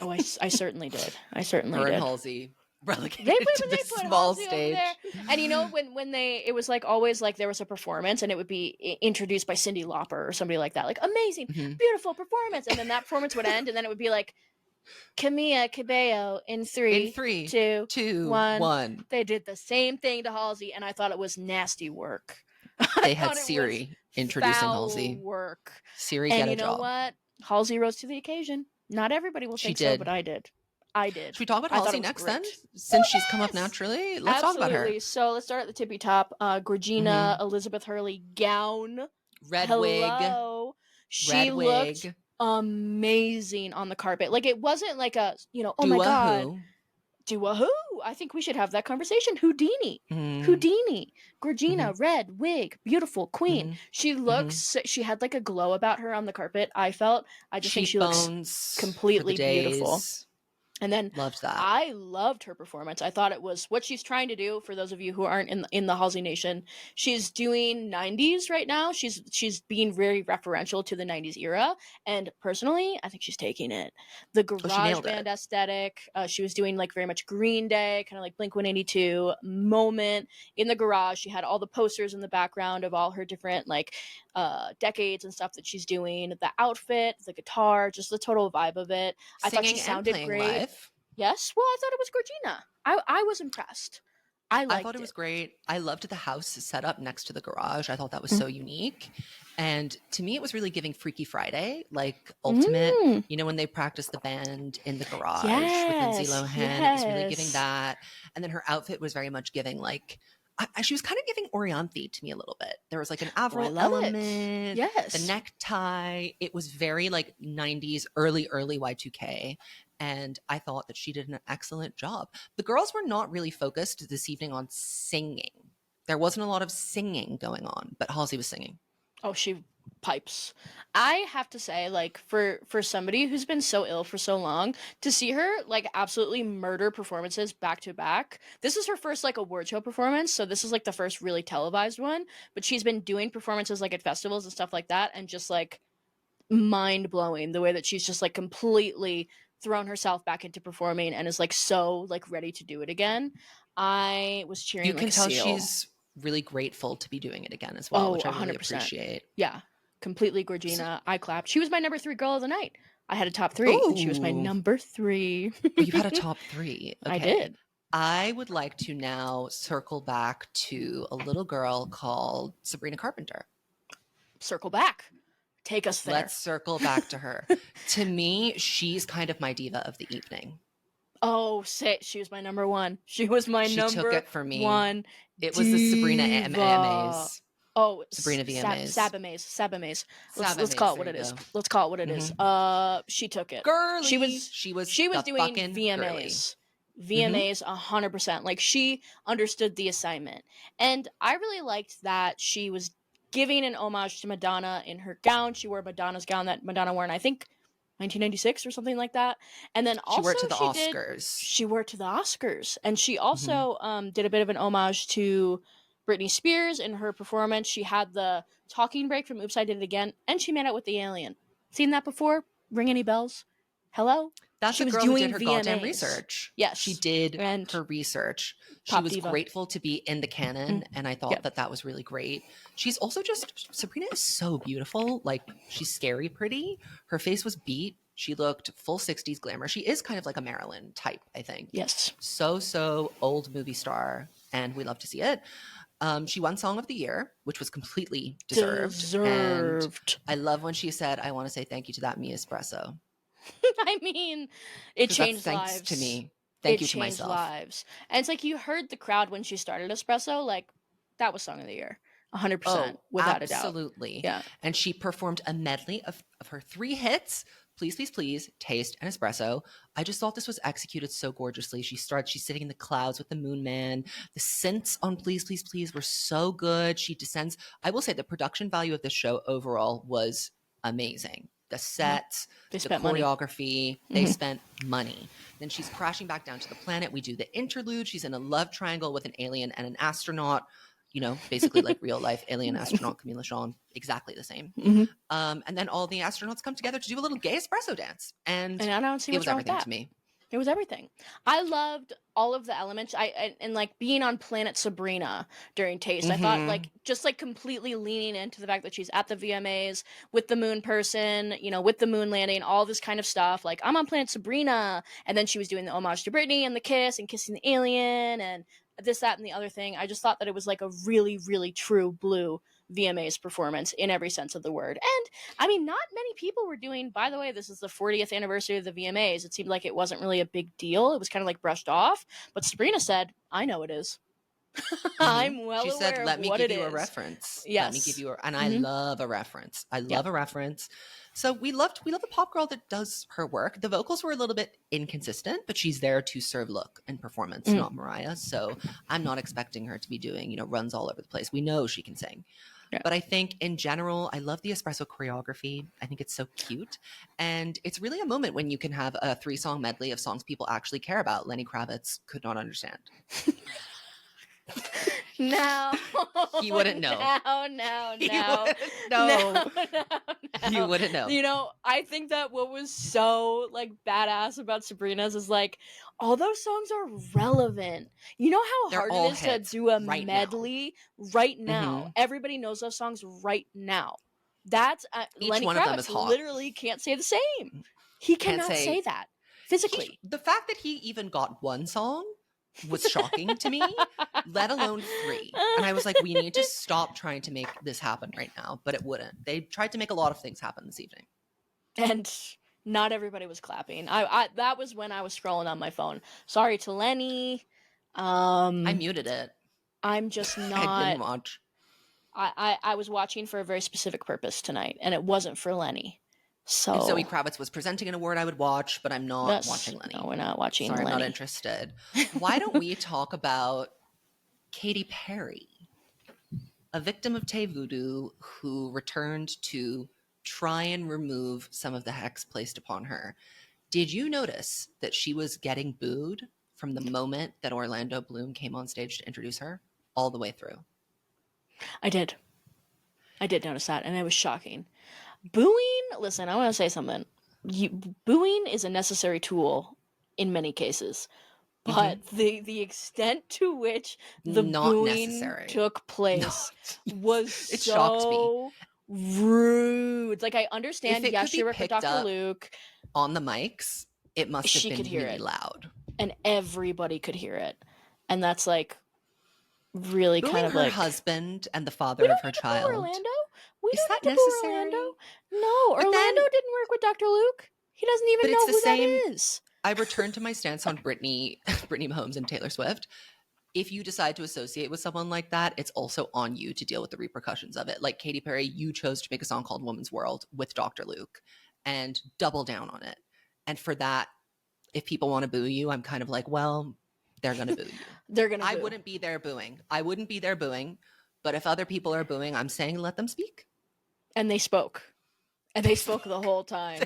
Oh, I certainly did. I certainly did. Her and Halsey relegated to the small stage. And you know, when it was like always like there was a performance and it would be introduced by Cyndi Lauper or somebody like that, like amazing, beautiful performance, and then that performance would end, and then it would be like Camila Cabello in three, 2, 1. They did the same thing to Halsey, and I thought it was nasty work. They had Siri introducing Halsey. Work. Siri, get a job. And you know what? Halsey rose to the occasion. Not everybody will think so, but I did. Should we talk about Halsey next then? Since she's come up naturally? Let's talk about her. So let's start at the tippy top. Georgina Elizabeth Hurley gown. Red wig. She looked amazing on the carpet. Like it wasn't like a, oh my God. Dua who? I think we should have that conversation. Houdini. Georgina, red wig, beautiful queen. She looks, she had like a glow about her on the carpet. I just think she looks completely beautiful. And then Loved that. I loved her performance. I thought it was what she's trying to do. For those of you who aren't in the Halsey Nation, she's doing 90s right now. She's being very referential to the 90s era, and personally, I think she's taking it. The Oh, she garage nailed band it. aesthetic. She was doing like very much Green Day, kind of like Blink-182 moment in the garage. She had all the posters in the background of all her different like decades and stuff that she's doing. The outfit, the guitar, just the total vibe of it. I thought she Singing and sounded playing great. live. Yes, well, I thought it was Georgina. I was impressed. I I thought liked it was it. great. I loved the house set up next to the garage. I thought that was Mm. so unique. And to me, it was really giving Freaky Friday, like ultimate, Mm. you know, when they practiced the band in the garage with Lindsay Yes, Lohan. It was really giving yes. that. And then her outfit was very much giving like, she was kind of giving Orianthe to me a little bit. There was like an Oh, I Avril love it. element, the Yes. necktie. It was very like 90s, early Y2K. And I thought that she did an excellent job. The girls were not really focused this evening on singing. There wasn't a lot of singing going on, but Halsey was singing. Oh, she pipes. I have to say, like, for somebody who's been so ill for so long, to see her like absolutely murder performances back to back. This is her first like award show performance, so this is like the first really televised one. But she's been doing performances like at festivals and stuff like that, and just like mind blowing the way that she's just like completely thrown herself back into performing and is like so like ready to do it again. I was You cheering like can a tell seal. she's really grateful to be doing it again as well, Oh, which I really 100%. appreciate. Yeah, completely So, Gorgina. I clapped. She was my number 3 girl of the night. I had a top 3 and she was my ooh, number 3. oh, you've had a top three. I Okay. did. I would like to now circle back to a little girl called Sabrina Carpenter. Circle back. Take us there. Let's circle back to her. To me, she's kind of my diva of the evening. Oh, say she was my number 1. She was my She took number it for me. 1 It was the Sabrina diva. AMAs. Oh, Sabrina VMAs. SabMAs. Let's SabMAs, call it there what you it is. go. Let's call it what it is. Mm-hmm. She took it. She Girly. was She was she was the doing fucking girly. VMAs. Mm-hmm. VMAs 100%. Like she understood the assignment. And I really liked that she was giving an homage to Madonna in her gown. She wore Madonna's gown that Madonna wore in I think 1996 or something like that. And then She wore also it to the Oscars. she wore it to the Oscars. And she Mm-hmm. also did a bit of an homage to Britney Spears in her performance. She had the talking break from Oops, I Did It Again, and she made out with the alien. Seen that before? Ring any bells? Hello? That's She a was girl who did doing her goddamn VMAs. research. She Yes. did And her research. She Pop was Diva. grateful to be in the canon, and I thought Yep. that that was really great. She's also just, Sabrina is so beautiful. Like, she's scary pretty. Her face was beat. She looked full 60s glamour. She is kind of like a Marilyn type, I think. Yes. So old movie star, and we love to see it. She won Song of the Year, which was completely deserved. And I love when she said, I want to say thank you to that me espresso. I mean, it Because that's changed thanks to lives. me. It Thank you to changed myself. lives. And it's like you heard the crowd when she started Espresso, like that was Song of the Year. 100%, Oh, without a doubt. absolutely. Yeah. And she performed a medley of her 3 hits, Please, Please, Please, Taste, and Espresso. I just thought this was executed so gorgeously. She's sitting in the clouds with the moon man. The synths on Please, Please, Please were so good. She descends. I will say the production value of this show overall was amazing. The sets, They the spent money. choreography, they spent money. Then she's crashing back down to the planet. We do the interlude. She's in a love triangle with an alien and an astronaut. You know, basically like real life alien astronaut Camila Shawn, exactly the same. And then all the astronauts come together to do a little gay espresso dance. And I don't see it what's was wrong with everything that. to me. It was everything. I loved all of the elements. And like being on Planet Sabrina during Taste. I thought like just like completely leaning into the fact that she's at the VMAs with the moon person, you know, with the moon landing, all this kind of stuff. Like I'm on Planet Sabrina, and then she was doing the homage to Britney and the kiss and kissing the alien and this, that, and the other thing. I just thought that it was like a really, really true blue VMAs performance in every sense of the word. And I mean, not many people were doing, by the way, this is the 40th anniversary of the VMAs. It seemed like it wasn't really a big deal. It was kind of like brushed off. But Sabrina said, I know it is. I'm well She said, aware let of me what give it you a is. reference. Yes. Let me give you and I love a reference. I Yeah. love a reference. So we love a pop girl that does her work. The vocals were a little bit inconsistent, but she's there to serve look and performance, not Mariah. So I'm not expecting her to be doing, you know, runs all over the place. We know she can sing. Yeah. But I think in general, I love the espresso choreography. I think it's so cute. And it's really a moment when you can have a 3-song medley of songs people actually care about. Lenny Kravitz could not understand. No. He wouldn't know. No. He wouldn't know. He wouldn't know. You know, I think that what was so like badass about Sabrina's is like all those songs are relevant. You know how They're hard all it is hits to do a right now. medley right now. Mhm. Everybody knows those songs right now. That's Each Lenny one of them is Kravitz hot. literally can't say the same. He Can't cannot say that he physically. the fact that he even got 1 song was shocking to me, let alone 3. And I was like, we need to stop trying to make this happen right now. But it wouldn't. They tried to make a lot of things happen this evening. And not everybody was clapping. I that was when I was scrolling on my phone. Sorry to Lenny. I muted it. I'm just I not. didn't watch. I was watching for a very specific purpose tonight, and it wasn't for Lenny. So If Zoe Kravitz was presenting an award, I would watch, but I'm not watching Lenny. No, we're not watching Sorry, Lenny. I'm not interested. Why don't we talk about Katy Perry, a victim of Tay Voodoo who returned to try and remove some of the hex placed upon her? Did you notice that she was getting booed from the moment that Orlando Bloom came on stage to introduce her all the way through? I did notice that, and it was shocking. Booing, listen, I want to say something. Booing is a necessary tool in many cases, but the extent to which the Not booing necessary. took place was It so shocked me. rude. Like, I understand, If it yes, could she be worked with picked Dr. up Luke, on the mics, it must have she been could hear really it. loud. And everybody could hear it. And that's like really Booing kind of her like husband and the we father don't of her need to boo child. Orlando. We Is don't that need to boo necessary? Orlando. No, But Orlando then- didn't work with Dr. Luke. He doesn't even But know it's who the same- that is. I return to my stance on Britney Mahomes and Taylor Swift. If you decide to associate with someone like that, it's also on you to deal with the repercussions of it. Like Katy Perry, you chose to make a song called Woman's World with Dr. Luke and double down on it. And for that, if people want to boo you, I'm kind of like, well, they're going to boo you. They're going to I boo. wouldn't be there booing. I wouldn't be there booing. But if other people are booing, I'm saying let them speak. And they spoke. And they spoke the whole time.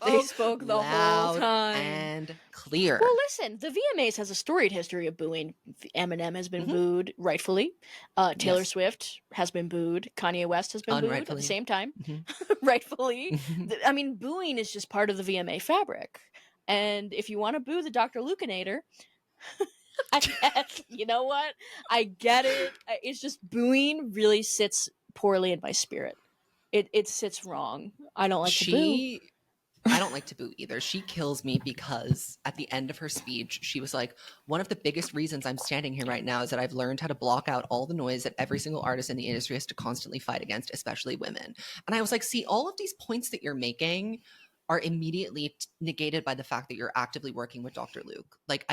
They spoke the whole time. And clear. Well, listen, the VMAs has a storied history of booing. Eminem has been booed, rightfully. Taylor Swift has been booed. Kanye West has been booed at the same time, rightfully. I mean, booing is just part of the VMA fabric. And if you want to boo the Dr. Lucanator, I guess, you know what? I get it. It's just booing really sits poorly in my spirit. It sits wrong. I don't like to boo. I don't like to boo either. She kills me because at the end of her speech, she was like, one of the biggest reasons I'm standing here right now is that I've learned how to block out all the noise that every single artist in the industry has to constantly fight against, especially women. And I was like, see, all of these points that you're making are immediately negated by the fact that you're actively working with Dr. Luke. Like,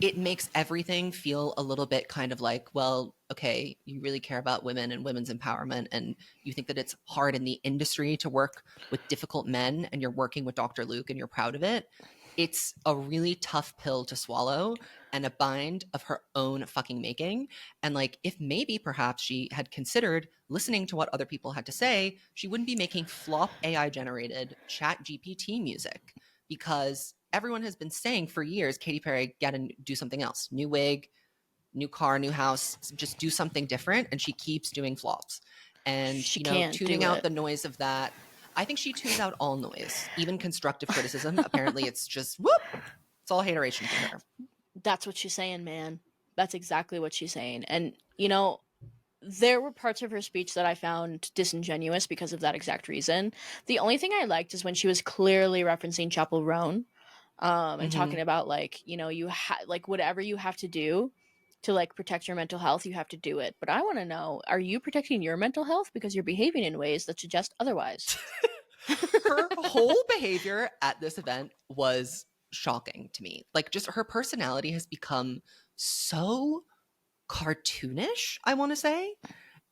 it makes everything feel a little bit kind of like, well, okay, you really care about women and women's empowerment, and you think that it's hard in the industry to work with difficult men, and you're working with Dr. Luke and you're proud of it. It's a really tough pill to swallow and a bind of her own fucking making. And like, if maybe perhaps she had considered listening to what other people had to say, she wouldn't be making flop AI generated chat GPT music, because everyone has been saying for years, Katy Perry, get and do something else. New wig, new car, new house, just do something different. And she keeps doing flops. And, She you know, can't tuning do out it. the noise of that. I think she tunes out all noise, even constructive criticism. Apparently it's just, whoop, it's all hateration for her. That's what she's saying, man. That's exactly what she's saying. And, you know, there were parts of her speech that I found disingenuous because of that exact reason. The only thing I liked is when she was clearly referencing Chappell Roan. And talking about, like, you know, you like whatever you have to do to like protect your mental health, you have to do it. But I want to know, are you protecting your mental health because you're behaving in ways that suggest otherwise? Her whole behavior at this event was shocking to me. Like, just her personality has become so cartoonish, I want to say,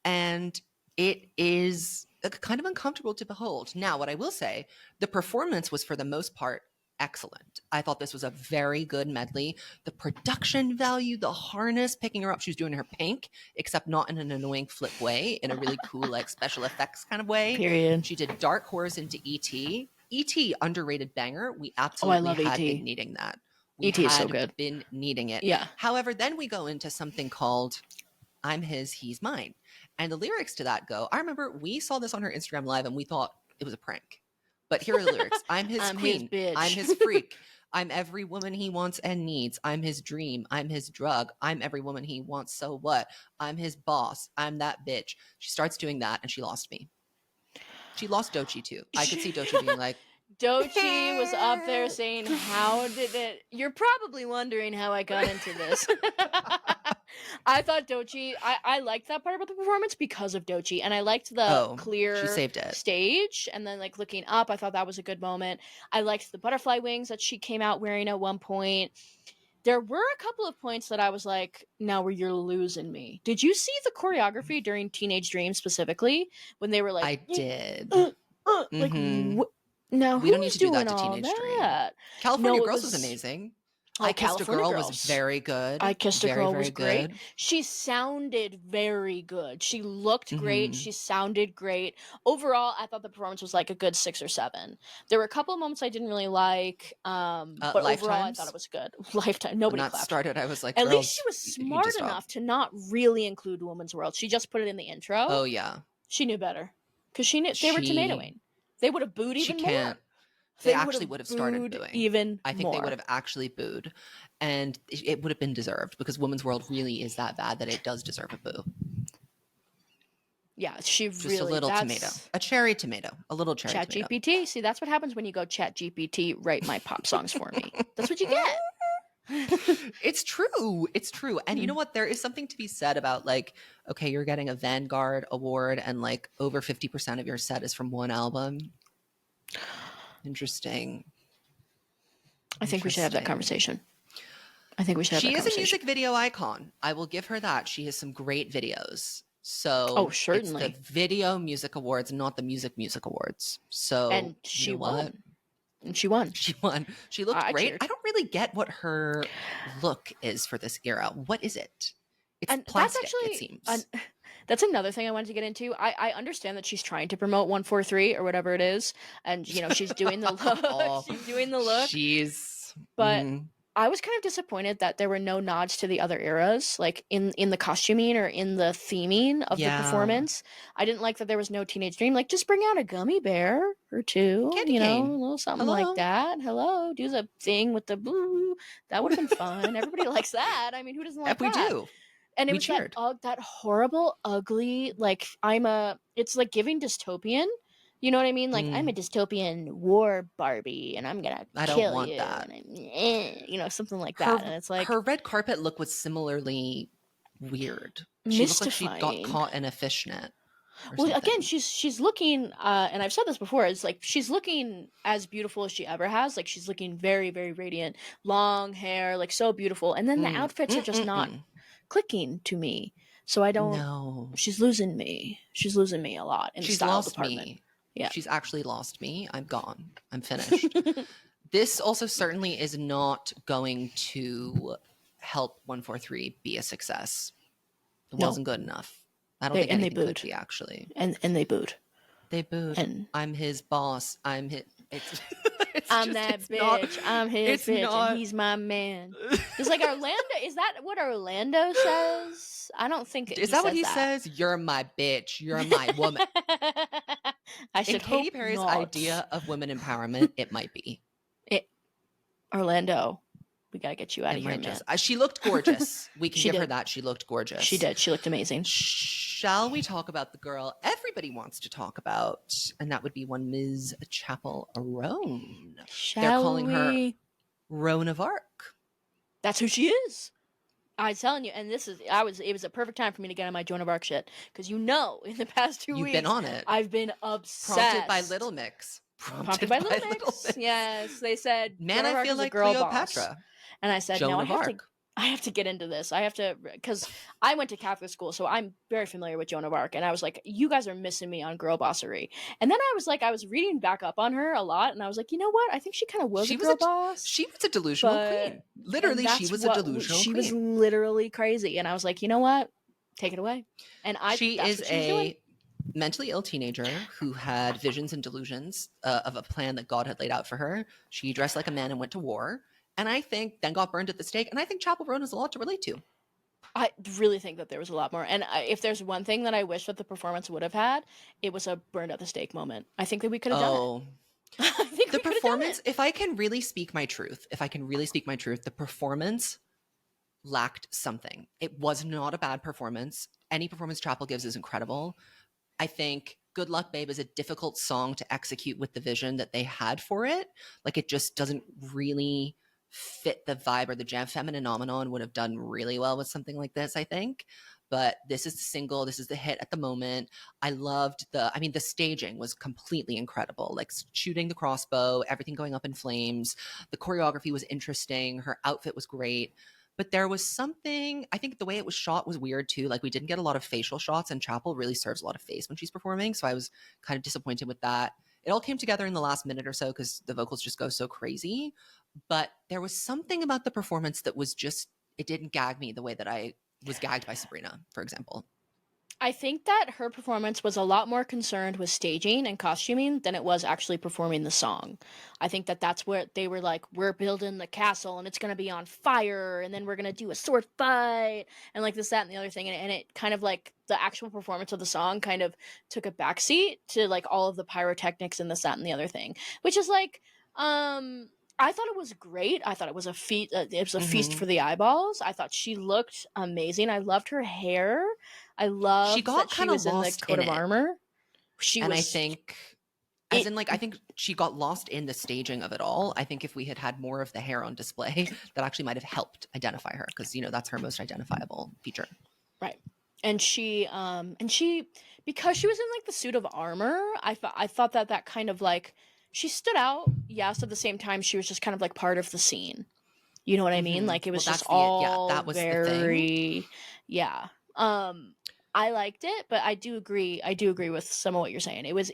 and it is kind of uncomfortable to behold. Now, what I will say, the performance was for the most part excellent. I thought this was a very good medley. The production value, the harness, picking her up, she was doing her pink, except not in an annoying flip way, in a really cool, like, special effects kind of way. Period. She did Dark Horse into E.T. E.T. underrated banger. We I absolutely love had E.T. been needing that. We E.T. is so had good. been needing it. Yeah. However, then we go into something called I'm His, He's Mine. And the lyrics to that go, I remember we saw this on her Instagram Live and we thought it was a prank. But here are the lyrics. I'm his I'm queen. his bitch. I'm his freak. I'm every woman he wants and needs. I'm his dream. I'm his drug. I'm every woman he wants. So what? I'm his boss. I'm that bitch. She starts doing that and she lost me. She lost Doechii too. I could see Doechii being like, Doechii was up there saying, how did it... You're probably wondering how I got into this. I thought Doechii... I liked that part about the performance because of Doechii, and I liked the clear she saved it. stage, and then, like, looking up, I thought that was a good moment. I liked the butterfly wings that she came out wearing at one point. There were a couple of points that I was like, now where you're losing me. Did you see the choreography during Teenage Dream specifically? When they were like... I did. Like, now we don't need to do doing that to all Teenage Dream. that? California Girls was amazing. I Kissed a Girl Girls was very good. I Kissed a Girl was great. Good. She sounded very good. She looked great. She sounded great. Overall, I thought the performance was like a good 6 or 7. There were a couple of moments I didn't really like, but overall, I thought it was good. Lifetime. Nobody when that clapped. started, I was like, at least she was smart enough to not really include Woman's World. She just put it in the intro. Oh yeah, she knew better because she knew they were tomatoing. They would have booed even more. They actually would have started booing. Even I think more. They would have actually booed. And it would have been deserved because Woman's World really is that bad that it does deserve a boo. Yeah, she just really... a little tomato. A cherry tomato. A little cherry Chat tomato. GPT. See, that's what happens when you go Chat GPT, write my pop songs for me. That's what you get. It's true. It's true. And you know what? There is something to be said about, like, okay, you're getting a Vanguard award and like over 50% of your set is from one album. Interesting. I think we should have that conversation. She is a music video icon. I will give her that. She has some great videos. So certainly. It's the Video Music Awards, not the Music Awards. So and she won. And she won. She won. She looked great. I don't really get what her look is for this era. What is it? It's plastic, it seems. That's another thing I wanted to get into. I understand that she's trying to promote 143 or whatever it is, and you know she's doing the look. She's doing the look. But I was kind of disappointed that there were no nods to the other eras, like in the costuming or in the theming of the performance. I didn't like that there was no Teenage Dream. Like, just bring out a gummy bear or two, Candy cane. A little something like that. Hello, do the thing with the blue. That would have been fun. Everybody likes that. I mean, who doesn't like that? We do. And it was that horrible, ugly, like, it's like giving dystopian. You know what I mean? Like, I'm a dystopian war Barbie, and I'm gonna kill you. I don't want that. And something like that. And it's like... Her red carpet look was similarly weird. She looked like she got caught in a fishnet. Well, again, she's looking, and I've said this before, it's like, she's looking as beautiful as she ever has. Like, she's looking very, very radiant. Long hair, like, so beautiful. And then the outfits are just not clicking to me. So I don't... No. She's losing me. She's losing me a lot in the style department. Me. Yeah. She's actually lost me. I'm gone. I'm finished. This also certainly is not going to help 143 be a success. It wasn't good enough. I don't think anything could be, actually. And they booed. They booed. And I'm his boss. I'm his... I'm that bitch. I'm his bitch, and he's my man. It's like Orlando. Is that what Orlando says? I don't think. Is that what he says? You're my bitch. You're my woman. I should In Katy Perry's idea of women empowerment, it might be. Orlando, we gotta get you out of here, man. She looked gorgeous. We can give her that. She looked gorgeous. She did. She looked amazing. Shall we talk about the girl everybody wants to talk about? And that would be one Ms. Chappell Roan. They're calling her Joan of Arc. That's who she is. I'm telling you, and it was a perfect time for me to get on my Joan of Arc shit, because in the past 2 weeks you've been on it. I've been obsessed. Prompted by Little Mix. Prompted by Little Mix. Yes, they said, man, Joan of I Arc feel is like a girl Cleopatra. boss. And I said, Joan no, of Arc. I have to get into this. I have to, because I went to Catholic school, so I'm very familiar with Joan of Arc. And I was like, you guys are missing me on girl bossery. And then I was like, I was reading back up on her a lot, and I was like, you know what? I think she kind of was a girl boss. she was a delusional But, queen. and Literally, she that's was a what delusional she was queen. literally crazy. And I was like, you know what? Take it away. And She that's is what she was doing. a mentally ill teenager who had visions and delusions of a plan that God had laid out for her. She dressed like a man and went to war. And I think then got burned at the stake. And I think Chappell Roan has a lot to relate to. I really think that there was a lot more. And if there's one thing that I wish that the performance would have had, it was a burned at the stake moment. I think that we could have done it. I think The we could have done performance, it. if I can really speak my truth, the performance lacked something. It was not a bad performance. Any performance Chappell gives is incredible. I think Good Luck Babe is a difficult song to execute with the vision that they had for it. Like, it just doesn't really fit the vibe or the jam. Femininomenon would have done really well with something like this, I think. But this is the single. This is the hit at the moment. I loved the staging was completely incredible. Like shooting the crossbow, everything going up in flames. The choreography was interesting. Her outfit was great. But there was something, I think the way it was shot was weird too. Like we didn't get a lot of facial shots, and Chappell really serves a lot of face when she's performing. So I was kind of disappointed with that. It all came together in the last minute or so because the vocals just go so crazy. But there was something about the performance that was just, it didn't gag me the way that I was gagged by Sabrina, for example. I think that her performance was a lot more concerned with staging and costuming than it was actually performing the song. I think that that's where they were like, we're building the castle and it's going to be on fire and then we're going to do a sword fight and like this, that, and the other thing. And it kind of like the actual performance of the song kind of took a backseat to like all of the pyrotechnics and this, that, and the other thing, which is like, I thought it was great. I thought it was a feat. It was a feast for the eyeballs. I thought she looked amazing. I loved her hair. I She loved got that she kind of was in the lost coat in of it. armor. She And I was think, it. I think she got lost in the staging of it all. I think if we had had more of the hair on display, that actually might have helped identify her because, that's her most identifiable feature. Right. And she because she was in like the suit of armor, I thought that kind of like she stood out. Yes, at the same time she was just kind of like part of the scene. You know what I mean? Like it was just all that was the thing. very yeah. I liked it, but I do agree with some of what you're saying. It was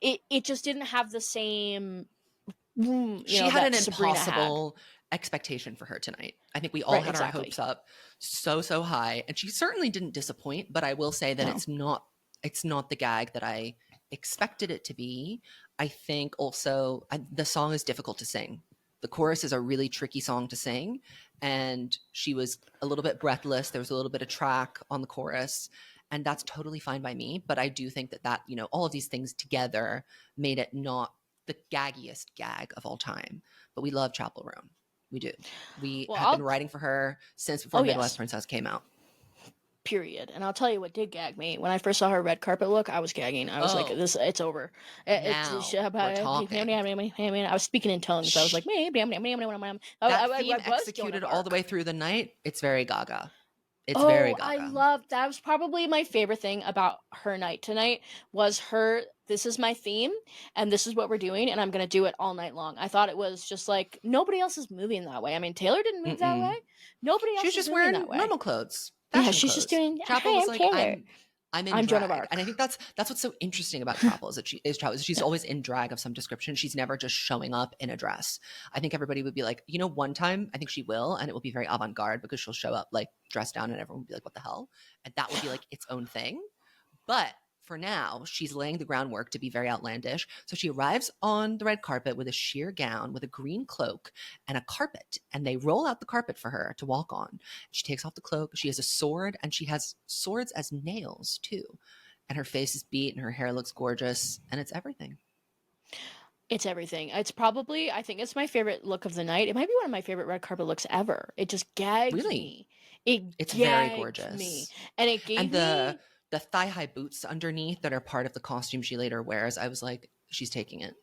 it just didn't have the same She had that an Sabrina had. impossible expectation for her tonight. I think we all Right, had our exactly. hopes up so high, and she certainly didn't disappoint, but I will say that No. it's not the gag that I expected it to be. I think also the song is difficult to sing. The chorus is a really tricky song to sing, and she was a little bit breathless. There was a little bit of track on the chorus, and that's totally fine by me. But I do think that all of these things together made it not the gaggiest gag of all time. But we love Chappell Roan. We do. We have been writing for her since before Midwest Princess came out. Period. And I'll tell you what did gag me. When I first saw her red carpet look, I was gagging. I was like, "This, it's over." We're talking. I was speaking in tongues. I was like, that theme executed all the way through the night. It's very Gaga. It's very Gaga. I love that. Was probably my favorite thing about her night tonight was her. This is my theme, and this is what we're doing, and I'm gonna do it all night long. I thought it was just like nobody else is moving that way. I mean, Taylor didn't move that way. Nobody else. She's just wearing that way. Normal clothes. Yeah, she's just doing. Chappell was like, I'm in drag. Joan of Arc. And I think that's what's so interesting about Chappell is that she's always in drag of some description. She's never just showing up in a dress. I think everybody would be like, one time I think she will, and it will be very avant-garde because she'll show up like dressed down and everyone will be like, what the hell? And that will be like its own thing. But for now, she's laying the groundwork to be very outlandish. So she arrives on the red carpet with a sheer gown, with a green cloak and a carpet. And they roll out the carpet for her to walk on. She takes off the cloak. She has a sword, and she has swords as nails too. And her face is beat and her hair looks gorgeous. And it's everything. It's everything. It's probably, I think it's my favorite look of the night. It might be one of my favorite red carpet looks ever. It just gagged me. It's very gorgeous. Me. And it gave me the thigh-high boots underneath that are part of the costume she later wears. I was like, she's taking it.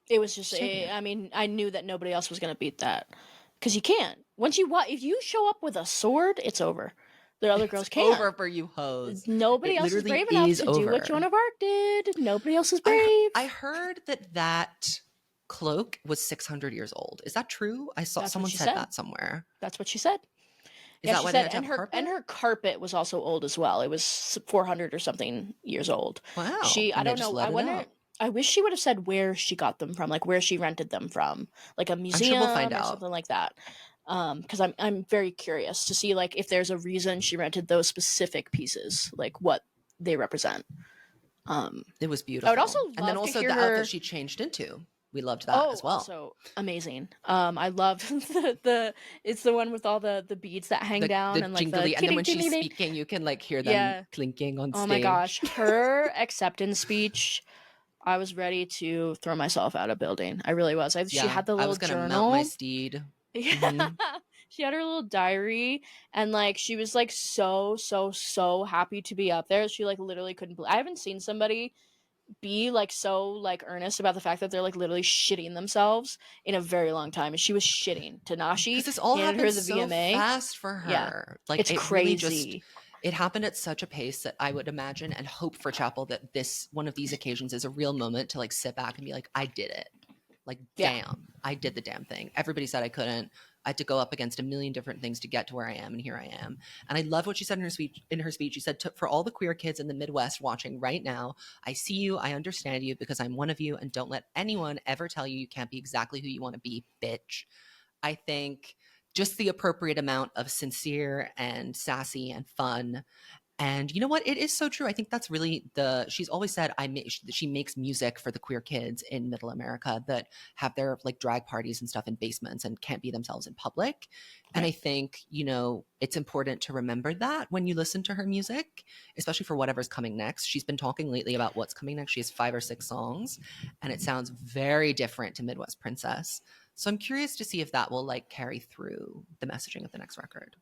It was just, I mean, I knew that nobody else was going to beat that. Because you can't. If you show up with a sword, it's over. The other girls can't. It's over for you hoes. Nobody else is brave enough to do what Joan of Arc did. Nobody else is brave. I heard that cloak was 600 years old. Is that true? I saw That's what someone she said said. that somewhere. That's what she said. Is Yeah, that she why they said, had to have and carpet? her carpet was also old as well. It was 400 or something years old. Wow. I And they don't just know. let it out. I wish she would have said where she got them from, like where she rented them from, like a I'm sure we'll find museum or out. something like that. Because I'm very curious to see like if there's a reason she rented those specific pieces, like what they represent. It was I would also beautiful. And then love to also hear the outfit her. she changed into. We loved that Oh, as well. also amazing. I love the it's the one with all the beads that hang The down and like the jingly, and then ting when ting she's ting. speaking, you can like hear them Yeah. clinking on Oh my stage. gosh, her acceptance speech, I was ready to throw myself out of building. I really was. She Yeah, had the I little was gonna mount my journal. steed. Yeah. Hmm. She had her little diary and like she was like so happy to be up there. She like literally couldn't believe. I haven't seen somebody be like so like earnest about the fact that they're like literally shitting themselves in a very long time. And she was shitting. Because Tanashi this all handed her happened the so VMA. fast for Yeah. her. Like It's it really just crazy. it happened at such a pace that I would imagine and hope for Chappell that this one of these occasions is a real moment to like sit back and be like, I did it. Like, Yeah. damn, I did the damn thing. Everybody said I couldn't. I had to go up against a million different things to get to where I am, and here I am. And I love what she said in her speech. She said, for all the queer kids in the Midwest watching right now, I see you, I understand you, because I'm one of you, and don't let anyone ever tell you you can't be exactly who you want to be, bitch. I think just the appropriate amount of sincere and sassy and fun. And you know what? It is so true. I think that's really she's always said she makes music for the queer kids in middle America that have their like drag parties and stuff in basements and can't be themselves in public. And I think, it's important to remember that when you listen to her music, especially for whatever's coming next. She's been talking lately about what's coming next. She has 5 or 6 songs and it sounds very different to Midwest Princess. So I'm curious to see if that will like carry through the messaging of the next record.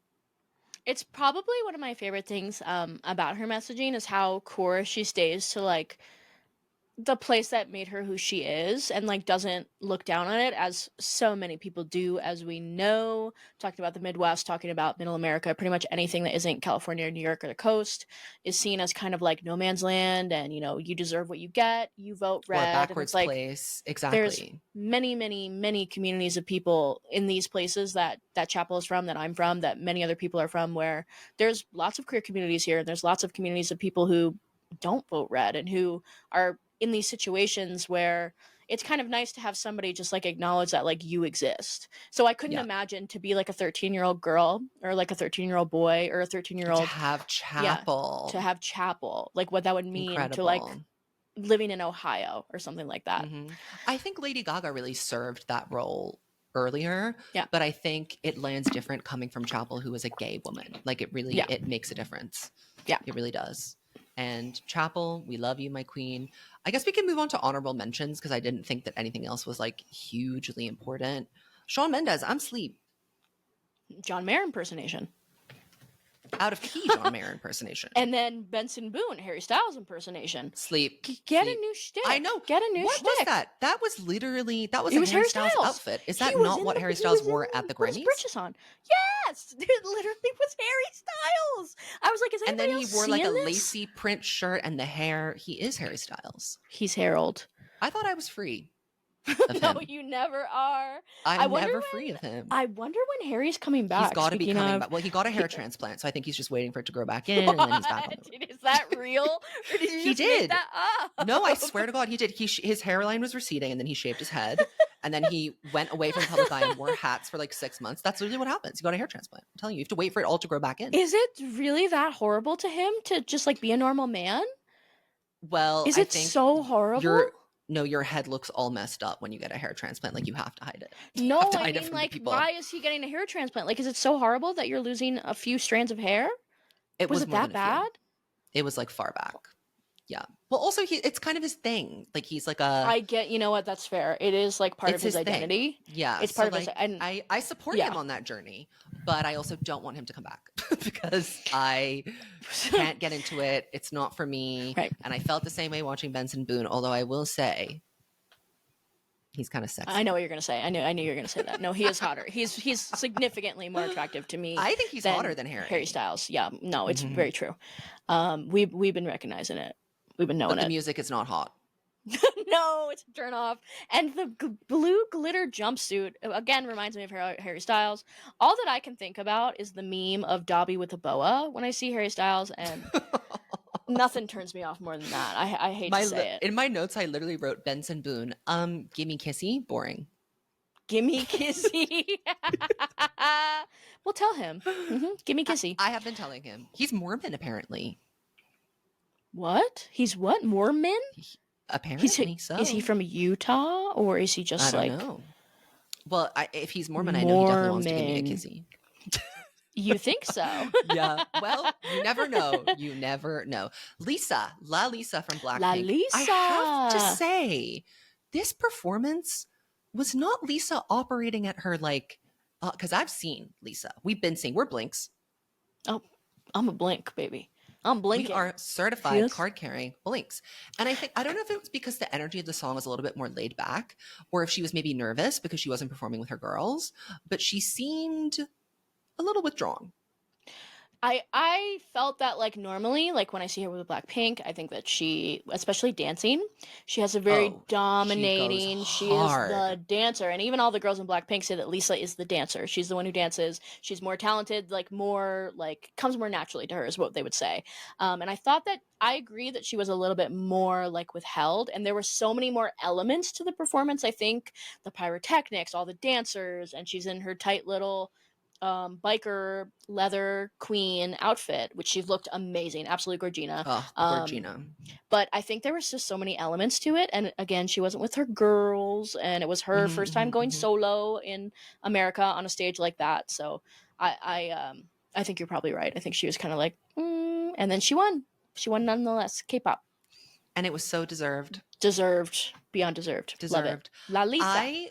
It's probably one of my favorite things about her messaging is how core she stays to like the place that made her who she is and like doesn't look down on it as so many people do, as we know, talking about the Midwest, talking about middle America. Pretty much anything that isn't California or New York or the coast is seen as kind of like no man's land, and you deserve what you get, you vote Or a red. And it's backwards like place. there's Exactly. many communities of people in these places that Chappell is from, that I'm from, that many other people are from, where there's lots of queer communities here, and there's lots of communities of people who don't vote red and who are in these situations where it's kind of nice to have somebody just like acknowledge that like you exist. So I couldn't Yeah. imagine to be like a 13-year-old girl or like a 13-year-old boy or a To 13-year-old, have yeah, Chappell. to have Chappell, like what that would mean to like Incredible. living in Ohio or something like that. I think Lady Gaga really served that role earlier, Yeah. but I think it lands different coming from Chappell, who is a gay woman. Like Yeah. it makes a difference. Yeah. It really does. And Chappell, we love you, my queen. I guess we can move on to honorable mentions because I didn't think that anything else was like hugely important. Shawn Mendes, I'm sleep. John Mayer impersonation. Out of key John Mayer impersonation. And then Benson Boone, Harry Styles impersonation. Sleep. Get sleep. a new shtick. I know. Get a new what shtick. was that? That was literally a It was Harry Harry Styles Styles outfit. Is He that was not in what the- Harry he Styles was in wore at the with his Grammys? britches on. Yes, there literally was Harry Styles. I was like, is And anybody then he else wore like a seeing this? lacy print shirt and the hair. He is Harry Styles. He's Harold. I thought I was free of No, him. you never are. I'm never free of him. I wonder when Harry's coming back. He's got to be speaking coming of- back. Well, he got a hair transplant, so I think he's just waiting for it to grow back in, and then he's back on the road. Dude, is that real? Or did you He just did. make that up? No, I swear to God, he did. His hairline was receding, and then he shaved his head, and then he went away from the public eye and wore hats for like 6 months. That's literally what happens. You got a hair transplant. I'm telling you, you have to wait for it all to grow back in. Is it really that horrible to him to just like be a normal man? Well, Is I it think so horrible? your head looks all messed up when you get a hair transplant. Like you have to hide it. No, have to I hide it mean, from like, people. why is he getting a hair transplant? Like, is it so horrible that you're losing a few strands of hair? It Was was it more that than a few. bad? It was like far back. Yeah. Well, also it's kind of his thing. Like he's like I get, you know what? That's fair. It is like part of his thing. identity. Yeah. It's part of his. And I support him on that journey, but I also don't want him to come back because I can't get into it. It's not for me. Right. And I felt the same way watching Benson Boone, although I will say he's kind of sexy. I know what you're gonna say. I knew you were gonna say that. No, he is hotter. He's significantly more attractive to me. I think he's hotter than Harry. Harry Styles. Yeah. No, it's very true. We've been recognizing it. We've been knowing but the it. music is not hot. No, it's a turn off. And the blue glitter jumpsuit again reminds me of Harry Styles. All that I can think about is the meme of Dobby with a boa when I see Harry Styles, and nothing turns me off more than that. I hate to say it. In my notes, I literally wrote Benson Boone. Gimme kissy, boring. Gimme kissy. Well, tell him. Gimme kissy. I have been telling him. He's Mormon, apparently. What? He's what? Mormon? Apparently so. Is he from Utah, or is he just I don't know. Well, if he's Mormon, I know he definitely wants to give me a kissy. You think so? Yeah. Well, you never know. You never know. Lisa from Blackpink. La Lisa. I have to say, this performance was not Lisa operating at her like, because I've seen Lisa. We've been seeing. We're blinks. Oh, I'm a blink, baby. I'm blinking. We are certified card-carrying blinks. And I don't know if it was because the energy of the song was a little bit more laid back, or if she was maybe nervous because she wasn't performing with her girls, but she seemed a little withdrawn. I felt that, like, normally, like, when I see her with Blackpink, I think that she, especially dancing, she has a very dominating, she is the dancer. And even all the girls in Blackpink say that Lisa is the dancer. She's the one who dances. She's more talented, like, more, like, comes more naturally to her is what they would say. And I thought that, I agree that she was a little bit more, like, withheld. And there were so many more elements to the performance. I think the pyrotechnics, all the dancers, and she's in her tight little biker leather queen outfit, which she looked amazing, absolutely Gorgina. Gorgina. But I think there was just so many elements to it, and again, she wasn't with her girls, and it was her first time going solo in America on a stage like that. So I think you're probably right. I think she was kind of like, and then she won nonetheless. K-pop, and it was so deserved, beyond deserved. Love it. La Lisa.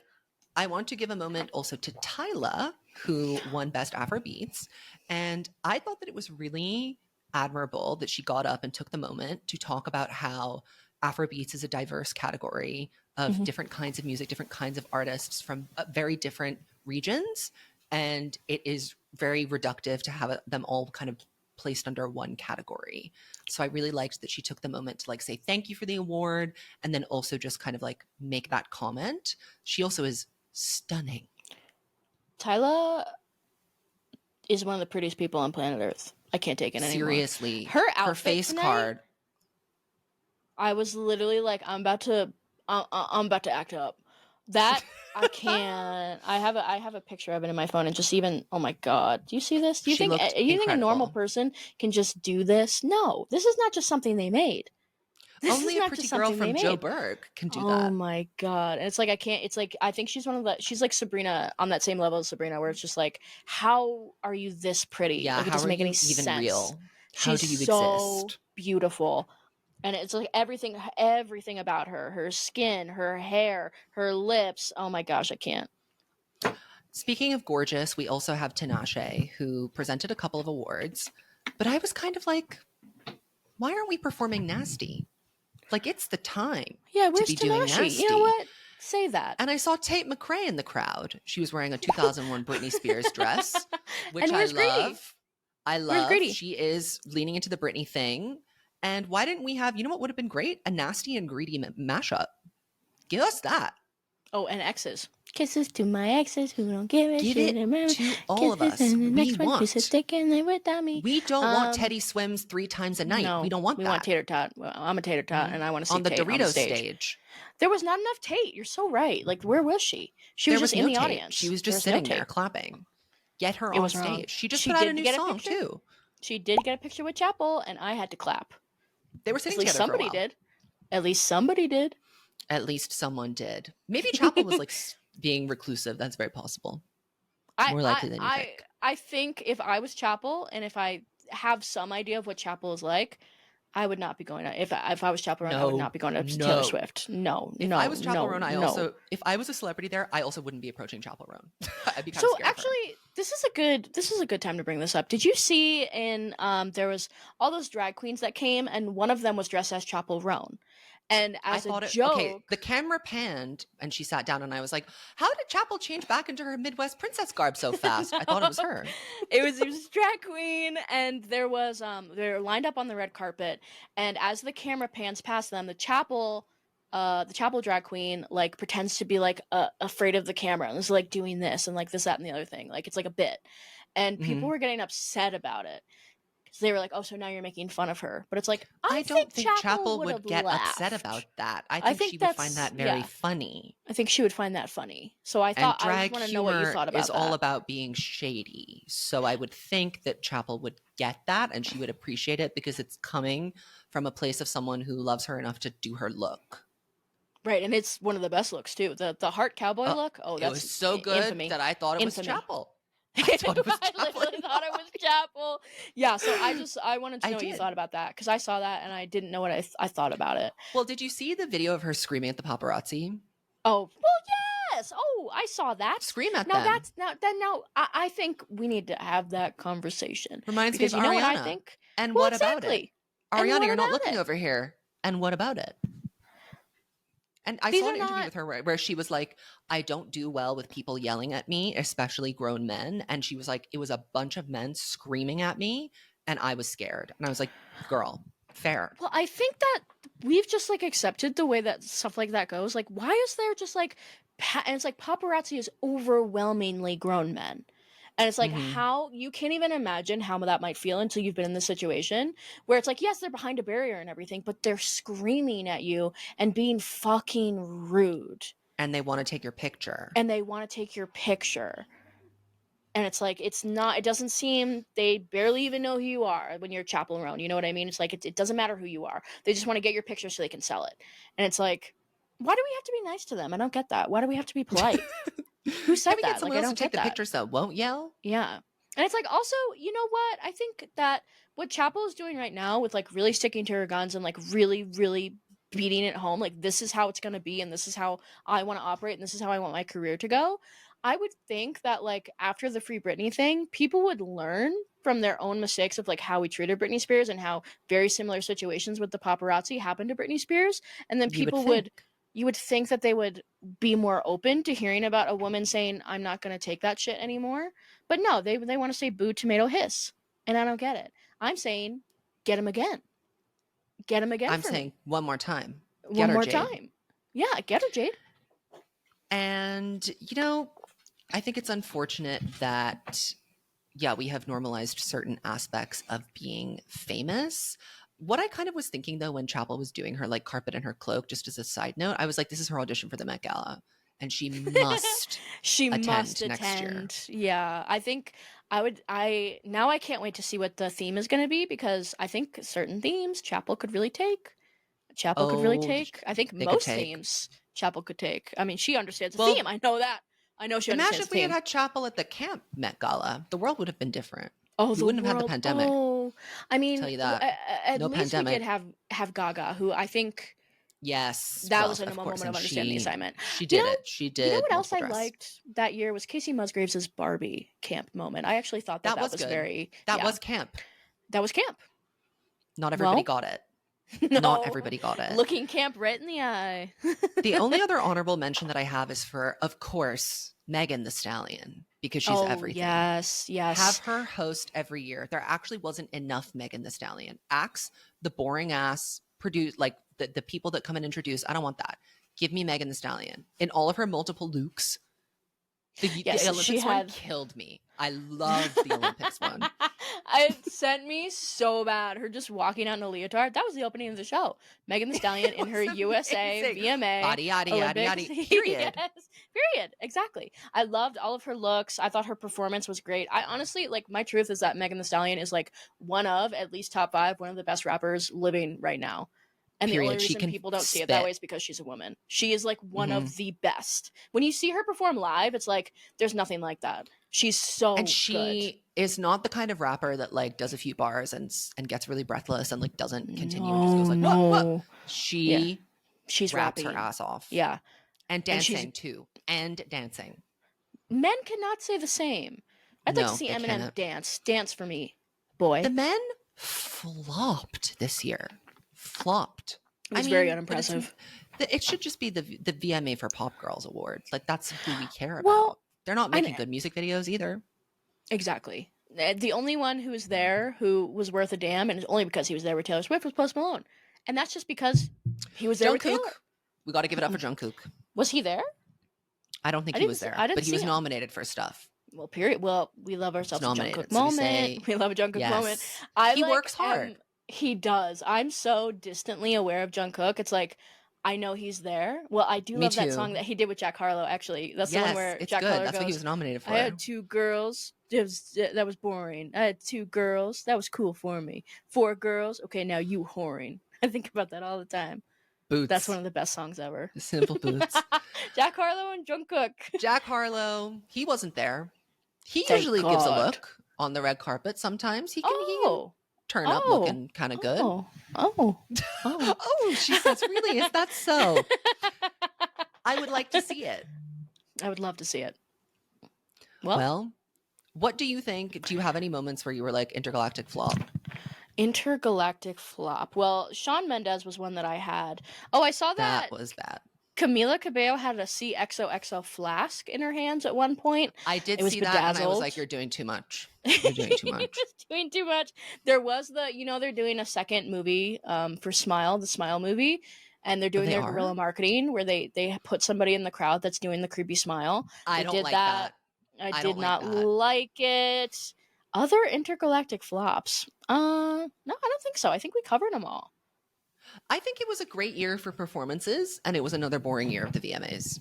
I want to give a moment also to Tyla, who won Best Afrobeats. And I thought that it was really admirable that she got up and took the moment to talk about how Afrobeats is a diverse category of different kinds of music, different kinds of artists from very different regions. And it is very reductive to have them all kind of placed under one category. So I really liked that she took the moment to, like, say thank you for the award, and then also just kind of like make that comment. She also is stunning. Tyla is one of the prettiest people on planet Earth. I can't take it anymore. Seriously. Her outfit her face tonight, card. I was literally like, I'm about to act up. That I can't. I have a picture of it in my phone, and just even, oh my god, do you see this? Do you think a normal person can just do this? No, this is not just something they made. This Only a pretty girl from Joburg can do that. Oh my god. And it's like, I can't, it's like, I think she's she's like Sabrina, on that same level as Sabrina, where it's just like, how are you this pretty? Yeah, like, it doesn't make any even sense. Real? How do you so exist? Beautiful. And it's like everything about her skin, her hair, her lips. Oh my gosh, I can't. Speaking of gorgeous, we also have Tinashe, who presented a couple of awards, but I was kind of like, why aren't we performing Nasty? Like, it's the time. Yeah, where's to be doing Tinashe? Nasty. You know what? Say that. And I saw Tate McRae in the crowd. She was wearing a 2001 Britney Spears dress, which and I Grady? love. I love. She is leaning into the Britney thing. And why didn't we have, you know what would have been great? A Nasty and Greedy mashup. Give us that. Oh, and exes. Kisses to my exes who don't give a Give shit. it to all of us. We want. We don't want Teddy swims 3 times a night. No, we don't want that. We want tater tot. Well, I'm a tater tot, and I want to see on the Tate Doritos on stage. There was not enough Tate. You're so right. Like, where was she? She was just in the audience. She was just sitting there clapping. Get her on stage. Wrong. She just put out a new song too. She did get a picture with Chappell, and I had to clap. They were sitting together. Somebody did. At least somebody did. At least someone did. Maybe Chappell was like being reclusive. That's very possible. More likely than you think. I think if I was Chappell, and if I have some idea of what Chappell is like, I would not be going to. If I was Chappell Roan, I would not be going to Taylor Swift. If I was Chappell Roan, if I was a celebrity there, I also wouldn't be approaching Chappell Roan. I'd be kind of scared. So actually, this is a good time to bring this up. Did you see in there was all those drag queens that came, and one of them was dressed as Chappell Roan. And as a joke, the camera panned and she sat down, and I was like, how did Chappell change back into her Midwest princess garb so fast? I thought it was her. It was a drag queen, and there was they're lined up on the red carpet, and as the camera pans past them, the Chappell the Chappell drag queen like pretends to be like afraid of the camera and is like doing this and like this, that, and the other thing. Like it's like a bit, and people were getting upset about it because they were like, "Oh, so now you're making fun of her." But it's like I I don't think think Chappell Chappell would would have get upset about laughed. that. I I think think she would find that's that very yeah. funny. I think she would find that funny. So And I just drag want to know what you humor thought is about all that. about being shady. So I would think that Chappell would get that and she would appreciate it because it's coming from a place of someone who loves her enough to do her look. Right, and it's one of the best looks too. The heart cowboy Oh, look. Oh, it was that's so good infamy. that I thought it was Infamy. Chappell. I thought it was I Chappell. literally thought it was Chappell. Yeah, so I wanted to I know what you did. thought about that because I saw that and I didn't know what I thought about it. Well, did you see the video of her screaming at the paparazzi? Oh, well, yes. Oh, I saw that. Scream at Now them. that's now I think we need to have that conversation Reminds me of because you know what I Ariana. think? And Well, what about it? exactly. And Ariana, what you're not about looking it? over here. And what about it? And I These saw are an interview not with her where she was like, I don't do well with people yelling at me, especially grown men. And she was like, it was a bunch of men screaming at me and I was scared. And I was like, girl, fair. Well, I think that we've just like accepted the way that stuff like that goes. Like, why is there just like, and it's like paparazzi is overwhelmingly grown men. And it's like, Mm-hmm. how you can't even imagine how that might feel until you've been in this situation where it's like, yes, they're behind a barrier and everything, but they're screaming at you and being fucking rude. And they want to take your picture. And they want to take your picture. And it's like, it's not, it doesn't seem, they barely even know who you are when you're Chappell Roan. You know what I mean? It's like, it doesn't matter who you are. They just want to get your picture so they can sell it. And it's like, why do we have to be nice to them? I don't get that. Why do we have to be polite? Who said Can we get that? someone Like, I else to don't take get the that. picture so it won't yell? Yeah. And it's like, also, you know what? I think that what Chappell is doing right now with like really sticking to her guns and like really, really beating it home, like this is how it's going to be and this is how I want to operate and this is how I want my career to go. I would think that like after the Free Britney thing, people would learn from their own mistakes of like how we treated Britney Spears and how very similar situations with the paparazzi happened to Britney Spears. And then You would people think. you would think that they would be more open to hearing about a woman saying, I'm not going to take that shit anymore. But no, they want to say boo, tomato, hiss. And I don't get it. I'm saying, get him again. Get him again I'm for saying me. one more time. Get One her, more Jade. time. Yeah, get her, Jade. And, you know, I think it's unfortunate that, yeah, we have normalized certain aspects of being famous. What I kind of was thinking, though, when Chappell was doing her like carpet and her cloak, just as a side note, I was like, this is her audition for the Met Gala. And she must She must attend next year. attend. Yeah, I think now I can't wait to see what the theme is going to be because I think certain themes Chappell could really take. Chappell could really Oh, take. I think they could most take. themes Chappell could take. I mean, she understands the Well, theme. I know that. I know she imagine understands if the we had theme. had Chappell at the camp Met Gala. The world would have been different. Oh, We the wouldn't have had the world. pandemic. Oh, I mean, Tell you that. at No least we pandemic. did have Gaga, who I think Yes. that Well, was a of course. moment of And understanding the assignment. she You did know, it. She you know did what else multiple I dress. liked that year was Casey Musgraves' Barbie camp moment. I actually thought that That was was good. very That yeah, was camp. that was camp. Not everybody Well, got it. Not no, everybody got it. looking camp right in the eye. The only other honorable mention that I have is for, of course, Megan the Stallion, because she's Oh everything. yes, Have yes. her host every year. There actually wasn't enough Megan the Stallion. Axe, the boring ass, produce like the people that come and introduce. I don't want that. Give me Megan the Stallion in all of her multiple looks. The Yes, Olympics she one had. killed me. I loved the Olympics one. It sent me so bad. Her just walking out in a leotard. That was the opening of the show. Megan the Stallion It in her was USA amazing. VMA Body, yada, yada, Olympics. yada. Period. Yes, period. Exactly. I loved all of her looks. I thought her performance was great. I honestly like my truth is that Megan the Stallion is like one of at least top 5, one of the best rappers living right now. And the only Period. She reason can people don't see it spit. that way is because she's a woman. She is like one Mhm. of the best. When you see her perform live, it's like there's nothing like that. She's so And good. she is not the kind of rapper that like does a few bars and gets really breathless and like doesn't continue and just goes like what? She She's raps rapping. her ass off. Yeah. And And she's dancing too. And dancing. men cannot say the same. I'd like to No, see they Eminem cannot. dance. Dance for me, boy. The men flopped this year. Flopped. It was very unimpressive. It should just be the VMA for Pop Girls Awards. Like that's who we care Well, about. They're not making good music videos either. Exactly. The only one who was there who was worth a damn, and it's only because he was there with Taylor Swift, was Post Malone. And that's just because he was there with Taylor. We got to give it up for Jungkook. Was he there? I don't think he was there, but he was nominated for stuff. Well, period. Well, we love ourselves a Jungkook So moment. We love a Jungkook moment. He works hard. He does. I'm so distantly aware of Jungkook. It's like, I know he's there. Well, I do love that song that he did with Jack Harlow, actually. That's the one where Jack Harlow goes, that's what he was nominated for. I had 2 girls. That was boring. I had 2 girls. That was cool for me. 4 girls. Okay, now you whoring. I think about that all the time. Boots. That's one of the best songs ever. Simple Boots. Jack Harlow and Jungkook. Jack Harlow, he wasn't there. He usually gives a look on the red carpet. Sometimes he can turn up looking kind of good. Oh, she says, really? Is that so? I would like to see it. I would love to see it. Well, what do you think? Do you have any moments where you were like intergalactic flop? Intergalactic flop. Well, Shawn Mendes was one that I had. Oh, I saw that. That was bad. Camila Cabello had a CXOXO flask in her hands at one point. I did see that, and I was like, "You're doing too much. You're doing too much. Doing too much." There was they're doing a second movie for Smile, the Smile movie, and they're doing their guerrilla marketing where they put somebody in the crowd that's doing the creepy smile. I don't like that. I did not like it. Other intergalactic flops? No, I don't think so. I think we covered them all. I think it was a great year for performances, and it was another boring year of the VMAs.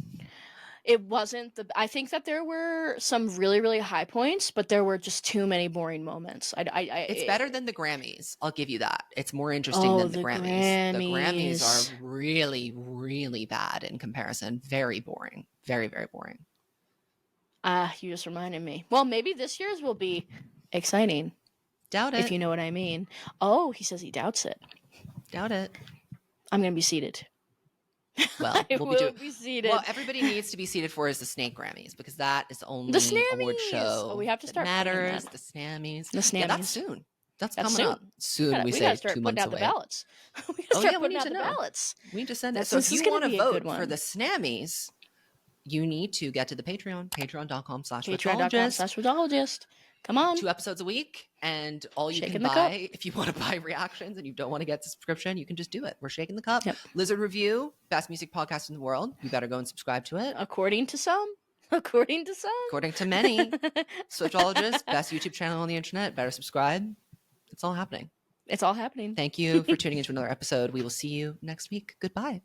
It wasn't I think that there were some really, really high points, but there were just too many boring moments. It's better than the Grammys. I'll give you that. It's more interesting than the Grammys. The Grammys are really, really bad in comparison. Very boring. Very, very boring. You just reminded me. Well, maybe this year's will be exciting. Doubt it. If you know what I mean. Oh, he says he doubts it. Doubt it. I'm going to be seated. Well, we'll be seated. Well, everybody needs to be seated for is the Snake Grammys, because that is the only award show. Oh, we have to start matters. The Snammies. The Snammies. Yeah, that's soon. That's coming up soon. We say 2 months away. The ballots. We gotta start putting out the ballots. We need to send it. So if you want to vote for the Snammies, you need to get to the Patreon. Patreon.com/Patreon.com/Pathologist. Come on. 2 episodes a week, and all you can buy, if you want to buy reactions and you don't want to get the subscription, you can just do it. We're shaking the cup. Yep. Lizard Review, best music podcast in the world. You better go and subscribe to it. According to some. According to many. Swiftologist, best YouTube channel on the internet. Better subscribe. It's all happening. It's all happening. Thank you for tuning into another episode. We will see you next week. Goodbye.